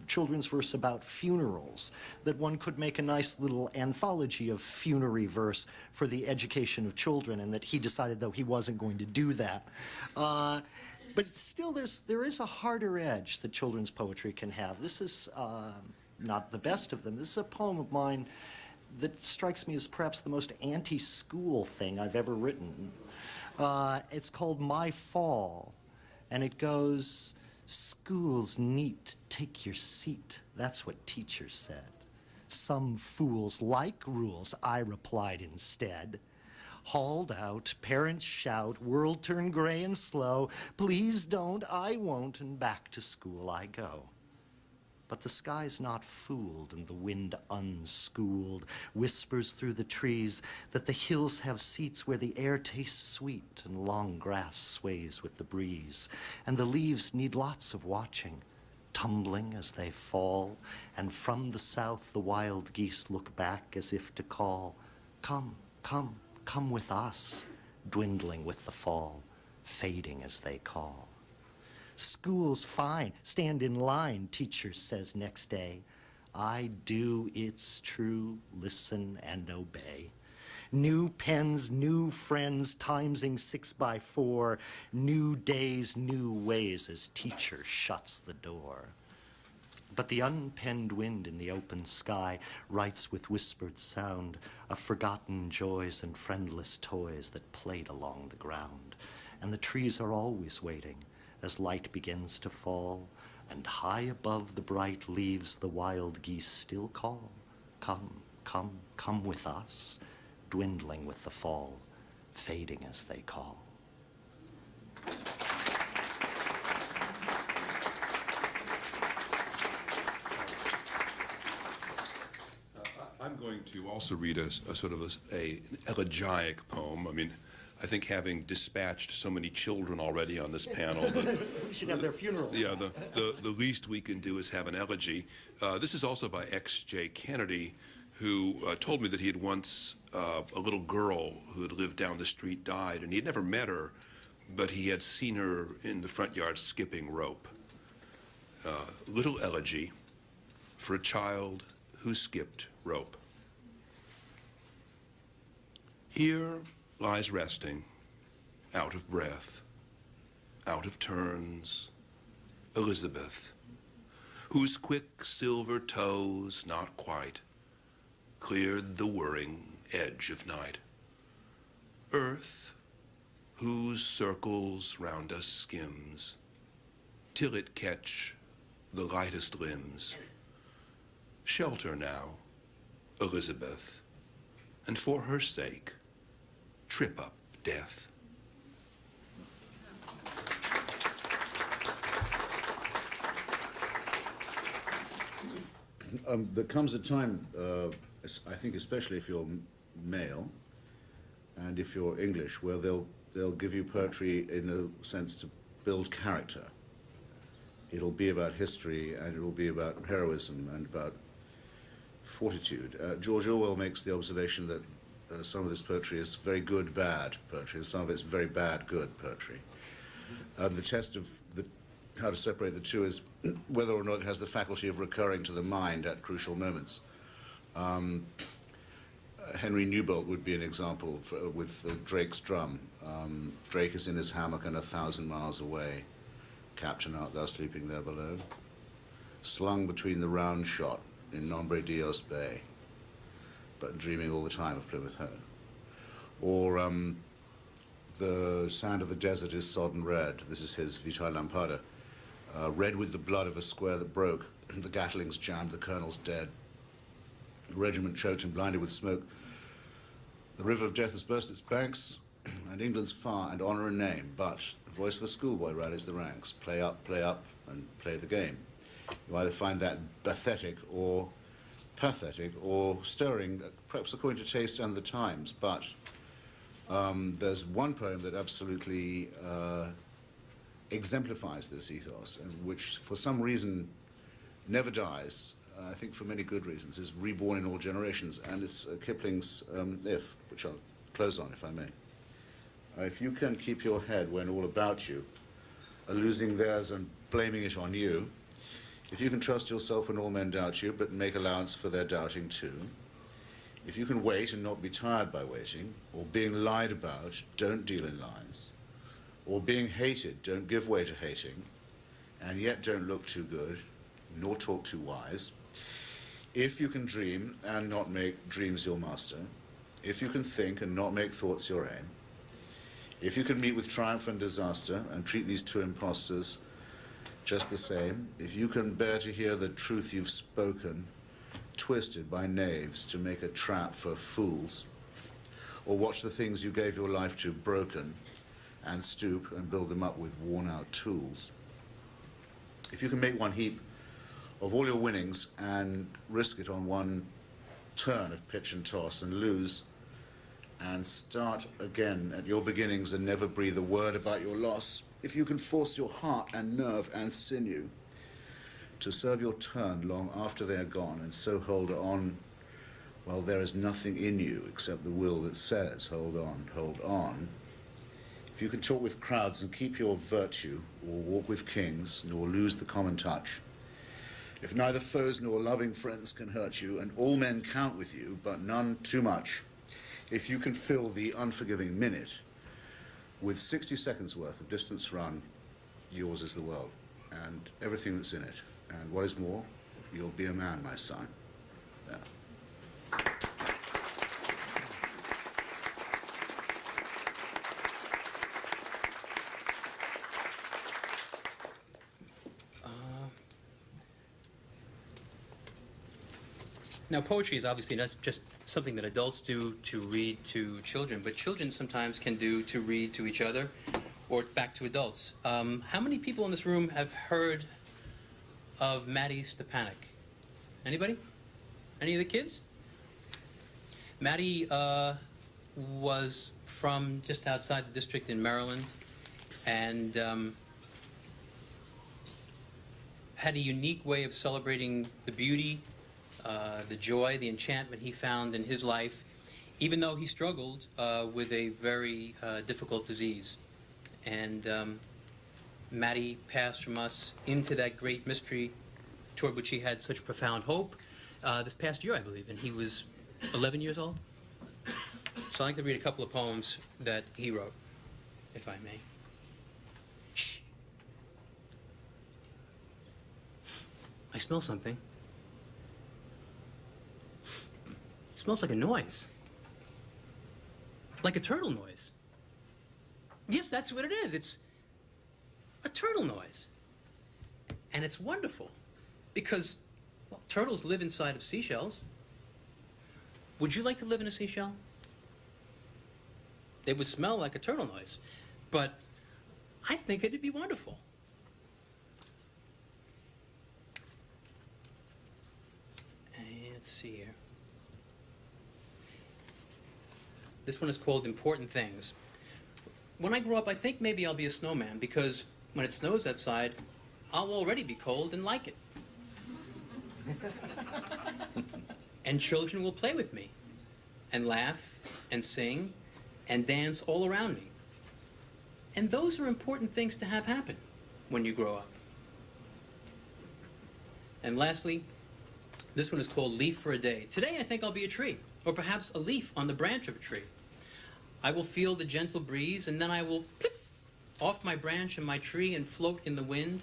children's verse about funerals that one could make a nice little anthology of funerary verse for the education of children, and that he decided, though, he wasn't going to do that. But still, there is a harder edge that children's poetry can have. This is not the best of them. This is a poem of mine that strikes me as perhaps the most anti-school thing I've ever written. It's called My Fall, and it goes, "School's neat, take your seat, that's what teachers said. Some fools like rules, I replied instead. Hauled out, parents shout, world turn gray and slow, please don't, I won't, and back to school I go. But the sky's not fooled, and the wind unschooled whispers through the trees that the hills have seats where the air tastes sweet and long grass sways with the breeze, and the leaves need lots of watching, tumbling as they fall, and from the south the wild geese look back as if to call, come, come, come with us, dwindling with the fall, fading as they call. School's fine, stand in line, teacher says next day. I do, it's true, listen and obey. New pens, new friends, timesing 6 by 4, new days, new ways as teacher shuts the door. But the unpenned wind in the open sky writes with whispered sound of forgotten joys and friendless toys that played along the ground. And the trees are always waiting as light begins to fall, and high above the bright leaves the wild geese still call, come, come, come with us, dwindling with the fall, fading as they call. I'm going to also read a sort of an elegiac poem. I mean, I think having dispatched so many children already on this panel, We should have their funeral. yeah, the least we can do is have an elegy. This is also by X.J. Kennedy, who told me that he had once, a little girl who had lived down the street died, and he had never met her, but he had seen her in the front yard skipping rope. Little elegy for a child who skipped rope. Here lies resting, out of breath, out of turns, Elizabeth, whose quick silver toes, not quite, cleared the whirring edge of night. Earth, whose circles round us skims, till it catch the lightest limbs. Shelter now, Elizabeth, and for her sake, trip up death. There comes a time, I think especially if you're male and if you're English, where they'll give you poetry in a sense to build character. It'll be about history and it'll be about heroism and about fortitude. George Orwell makes the observation that some of this poetry is very good, bad poetry, and some of it's very bad, good poetry. The test of how to separate the two is whether or not it has the faculty of recurring to the mind at crucial moments. Henry Newbolt would be an example with Drake's drum. Drake is in his hammock and 1,000 miles away. Captain, art thou sleeping there below? Slung between the round shot in Nombre Dios Bay, but dreaming all the time of Plymouth Hoe. Or the sand of the desert is sodden red. This is his Vitae Lampada. Red with the blood of a square that broke. The Gatling's jammed, the colonel's dead. The regiment choked and blinded with smoke. The river of death has burst its banks, and England's far, and honour and name. But the voice of a schoolboy rallies the ranks. Play up, and play the game. You either find that pathetic or pathetic or stirring, perhaps according to taste and the times. But there's one poem that absolutely exemplifies this ethos, and which for some reason never dies, I think for many good reasons, is reborn in all generations, and it's Kipling's If, which I'll close on if I may. If you can keep your head when all about you are losing theirs and blaming it on you, if you can trust yourself when all men doubt you, but make allowance for their doubting too, if you can wait and not be tired by waiting, or being lied about, don't deal in lies, or being hated, don't give way to hating, and yet don't look too good, nor talk too wise, if you can dream and not make dreams your master, if you can think and not make thoughts your aim, if you can meet with triumph and disaster and treat these two impostors just the same, if you can bear to hear the truth you've spoken, twisted by knaves to make a trap for fools, or watch the things you gave your life to broken, and stoop and build them up with worn-out tools. If you can make one heap of all your winnings and risk it on one turn of pitch and toss and lose, and start again at your beginnings and never breathe a word about your loss, if you can force your heart and nerve and sinew to serve your turn long after they are gone, and so hold on while there is nothing in you except the will that says, hold on, hold on. If you can talk with crowds and keep your virtue, or walk with kings, nor lose the common touch, if neither foes nor loving friends can hurt you, and all men count with you, but none too much, if you can fill the unforgiving minute with 60 seconds worth of distance run, yours is the world, and everything that's in it. And what is more, you'll be a man, my son. Yeah. Now, poetry is obviously not just something that adults do to read to children, but children sometimes can do to read to each other or back to adults. How many people in this room have heard of Maddie Stepanek? Anybody? Any of the kids? Maddie was from just outside the district in Maryland and had a unique way of celebrating the beauty, the joy, the enchantment he found in his life, even though he struggled with a very difficult disease. And Maddie passed from us into that great mystery toward which he had such profound hope this past year, I believe, and he was 11 years old. So I'd like to read a couple of poems that he wrote, if I may. Shh. I smell something. It smells like a noise. Like a turtle noise. Yes, that's what it is. It's a turtle noise. And it's wonderful because, well, turtles live inside of seashells. Would you like to live in a seashell? It would smell like a turtle noise, but I think it'd be wonderful. Let's see here. This one is called Important Things. When I grow up, I think maybe I'll be a snowman because when it snows outside, I'll already be cold and like it. And children will play with me and laugh and sing and dance all around me. And those are important things to have happen when you grow up. And lastly, this one is called Leaf for a Day. Today I think I'll be a tree, or perhaps a leaf on the branch of a tree. I will feel the gentle breeze, and then I will plip off my branch and my tree and float in the wind.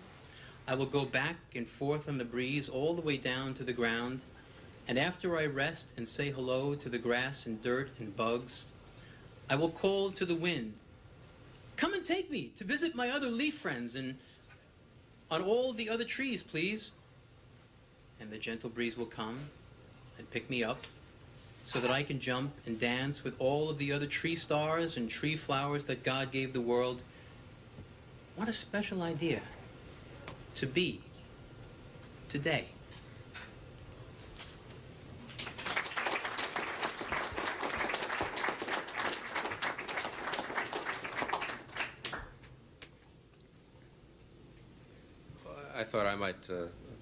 I will go back and forth on the breeze all the way down to the ground. And after I rest and say hello to the grass and dirt and bugs, I will call to the wind, come and take me to visit my other leaf friends and on all the other trees, please. And the gentle breeze will come and pick me up so that I can jump and dance with all of the other tree stars and tree flowers that God gave the world. What a special idea to be today. I thought I might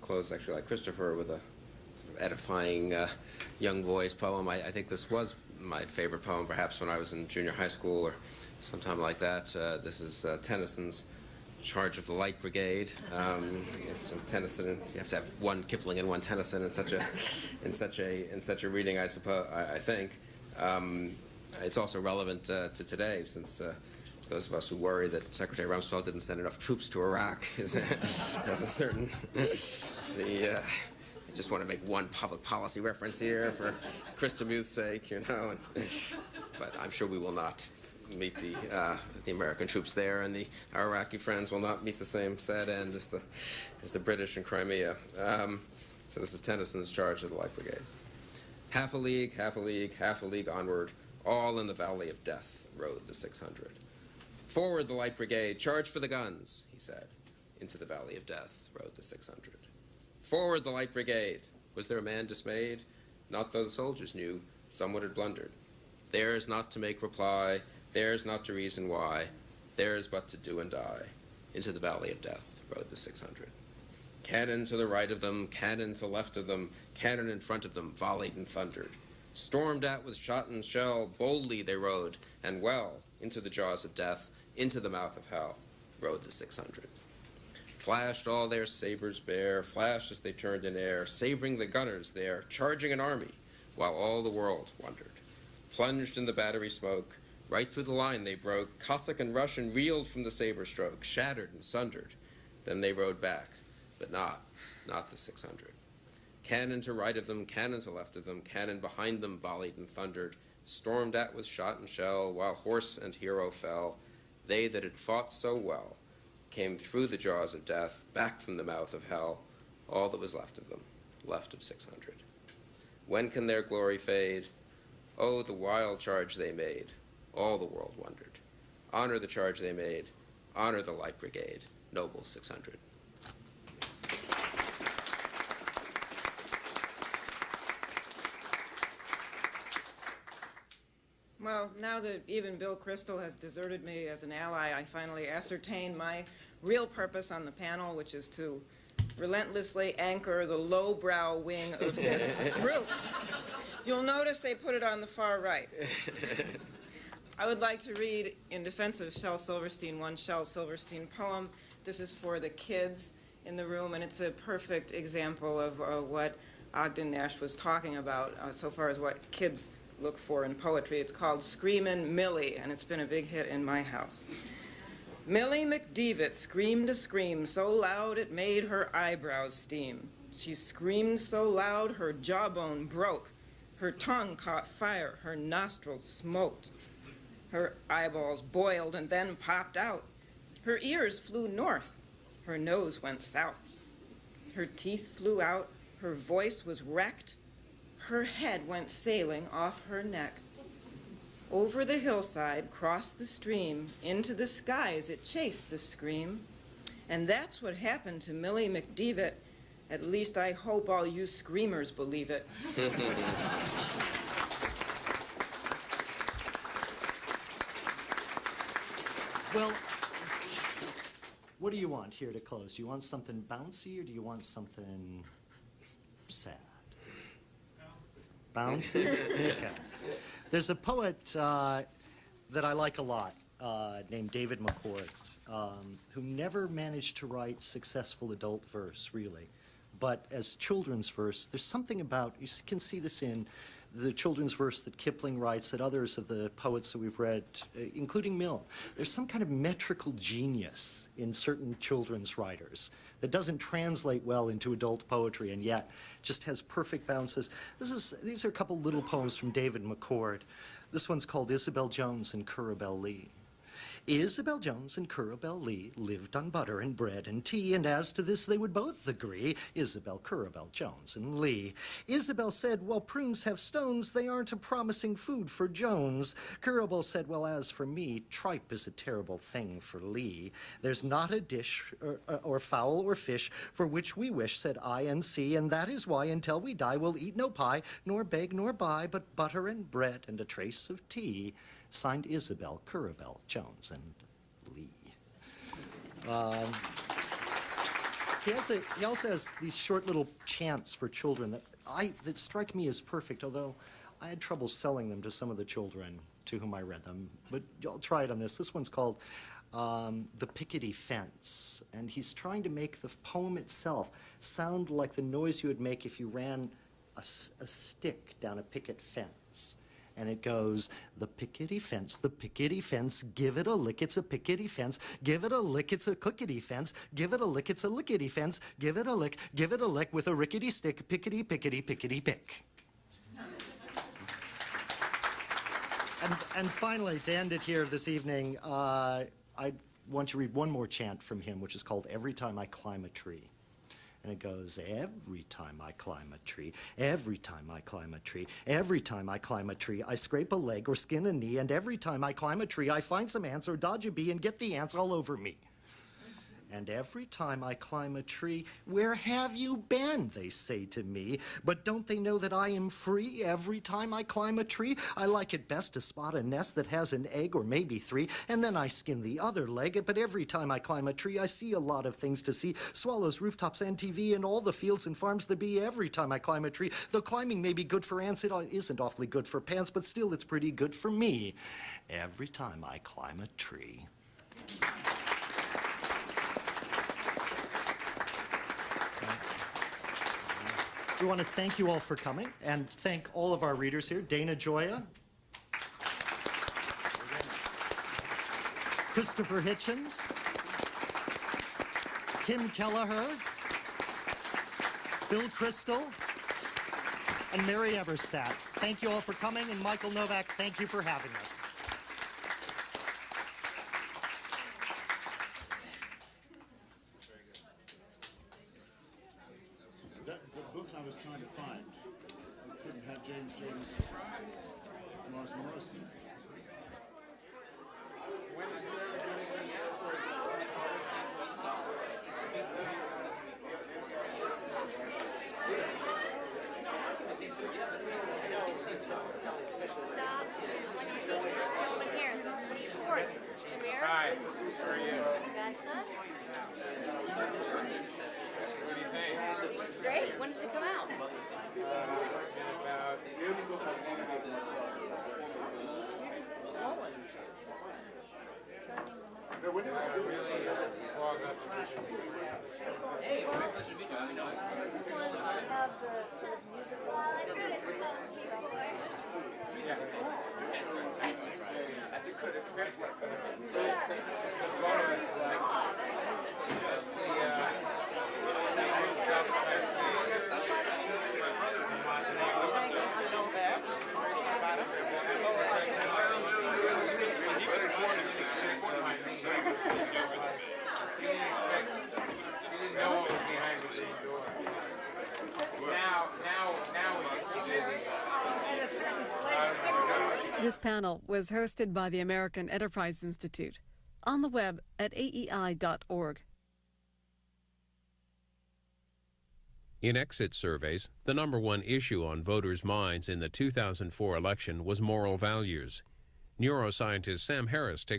close, actually, like Christopher, with a sort of edifying young boy's poem. I think this was my favorite poem, perhaps when I was in junior high school or sometime like that. This is Tennyson's Charge of the Light Brigade. It's from Tennyson. You have to have one Kipling and one Tennyson in such a reading, I suppose. I think it's also relevant to today, since those of us who worry that Secretary Rumsfeld didn't send enough troops to Iraq has a certain I just want to make one public policy reference here for Chris Demuth's sake, you know. But I'm sure we will not meet the American troops there, and our Iraqi friends will not meet the same sad end as the British in Crimea. So this is Tennyson's Charge of the Light Brigade. Half a league, half a league, half a league onward, all in the valley of death rode the 600. Forward the Light Brigade, charge for the guns, he said. Into the valley of death rode the 600. Forward the Light Brigade. Was there a man dismayed? Not though the soldiers knew, someone had blundered. Theirs not to make reply, theirs not to reason why, theirs but to do and die. Into the valley of death rode the 600. Cannon to the right of them, cannon to left of them, cannon in front of them volleyed and thundered. Stormed at with shot and shell, boldly they rode, and well into the jaws of death, into the mouth of hell, rode the 600. Flashed all their sabers bare, flashed as they turned in air, sabering the gunners there, charging an army, while all the world wondered. Plunged in the battery smoke, right through the line they broke, Cossack and Russian reeled from the saber stroke, shattered and sundered. Then they rode back, but not the 600. Cannon to right of them, cannon to left of them, cannon behind them volleyed and thundered, stormed at with shot and shell, while horse and hero fell. They that had fought so well came through the jaws of death, back from the mouth of hell, all that was left of them, left of 600. When can their glory fade? Oh, the wild charge they made, all the world wondered. Honor the charge they made, honor the light brigade, noble 600. Well, now that even Bill Crystal has deserted me as an ally, I finally ascertain my real purpose on the panel, which is to relentlessly anchor the lowbrow wing of this group. You'll notice they put it on the far right. I would like to read, in defense of Shel Silverstein, one Shel Silverstein poem. This is for the kids in the room, and it's a perfect example of what Ogden Nash was talking about so far as what kids look for in poetry. It's called Screamin' Millie, and it's been a big hit in my house. Millie McDevitt screamed a scream so loud it made her eyebrows steam. She screamed so loud her jawbone broke. Her tongue caught fire, her nostrils smoked. Her eyeballs boiled and then popped out. Her ears flew north, her nose went south. Her teeth flew out, her voice was wrecked. Her head went sailing off her neck. Over the hillside, crossed the stream, into the skies it chased the scream. And that's what happened to Millie McDevitt. At least I hope all you screamers believe it. Well, what do you want here to close? Do you want something bouncy or do you want something sad? Bouncy? Okay. There's a poet that I like a lot named David McCord, who never managed to write successful adult verse, really. But as children's verse, there's something about, you can see this in the children's verse that Kipling writes, that others of the poets that we've read, including Mill. There's some kind of metrical genius in certain children's writers that doesn't translate well into adult poetry and yet just has perfect bounces. These are a couple little poems from David McCord. This one's called Isabel Jones and Curabell Lee. Isabel Jones and Curabell Lee lived on butter and bread and tea, and as to this they would both agree. Isabel, Curabell, Jones, and Lee. Isabel said, well, prunes have stones, they aren't a promising food for Jones. Curabell said, well, as for me, tripe is a terrible thing for Lee. There's not a dish or fowl or fish for which we wish, said I and C, and that is why until we die we'll eat no pie, nor beg nor buy, but butter and bread and a trace of tea. Signed Isabel, Curabell, Jones, and Lee. He also has these short little chants for children that strike me as perfect, although I had trouble selling them to some of the children to whom I read them. But I'll try it on this. This one's called The Pickety Fence, and he's trying to make the poem itself sound like the noise you would make if you ran a stick down a picket fence. And it goes, the pickety fence, give it a lick, it's a pickety fence, give it a lick, it's a clickety fence, give it a lick, it's a lickety fence, give it a lick with a rickety stick, pickety, pickety, pickety, pick. And finally, to end it here this evening, I want to read one more chant from him, which is called Every Time I Climb a Tree. And it goes, every time I climb a tree, every time I climb a tree, every time I climb a tree, I scrape a leg or skin a knee, and every time I climb a tree, I find some ants or dodge a bee and get the ants all over me. And every time I climb a tree, "Where have you been?" they say to me. But don't they know that I am free every time I climb a tree? I like it best to spot a nest that has an egg or maybe three, and then I skin the other leg. But every time I climb a tree, I see a lot of things to see. Swallows, rooftops, and TV, and all the fields and farms there be every time I climb a tree. Though climbing may be good for ants, it isn't awfully good for pants, but still it's pretty good for me every time I climb a tree. We want to thank you all for coming and thank all of our readers here. Dana Gioia, Christopher Hitchens, Tim Kelleher, Bill Crystal, and Mary Eberstadt. Thank you all for coming, and Michael Novak, thank you for having us. The book I was trying to find, I couldn't have James Morrison. Stop. This gentleman here, this is Steve Forrest. This is Jameer. Hi, how are you? Vanessa. What do you think? It's great. When does it come out? In about really clog up position. Yeah. The bonus, This panel was hosted by the American Enterprise Institute, on the web at aei.org. In exit surveys, the #1 issue on voters' minds in the 2004 election was moral values. Neuroscientist Sam Harris takes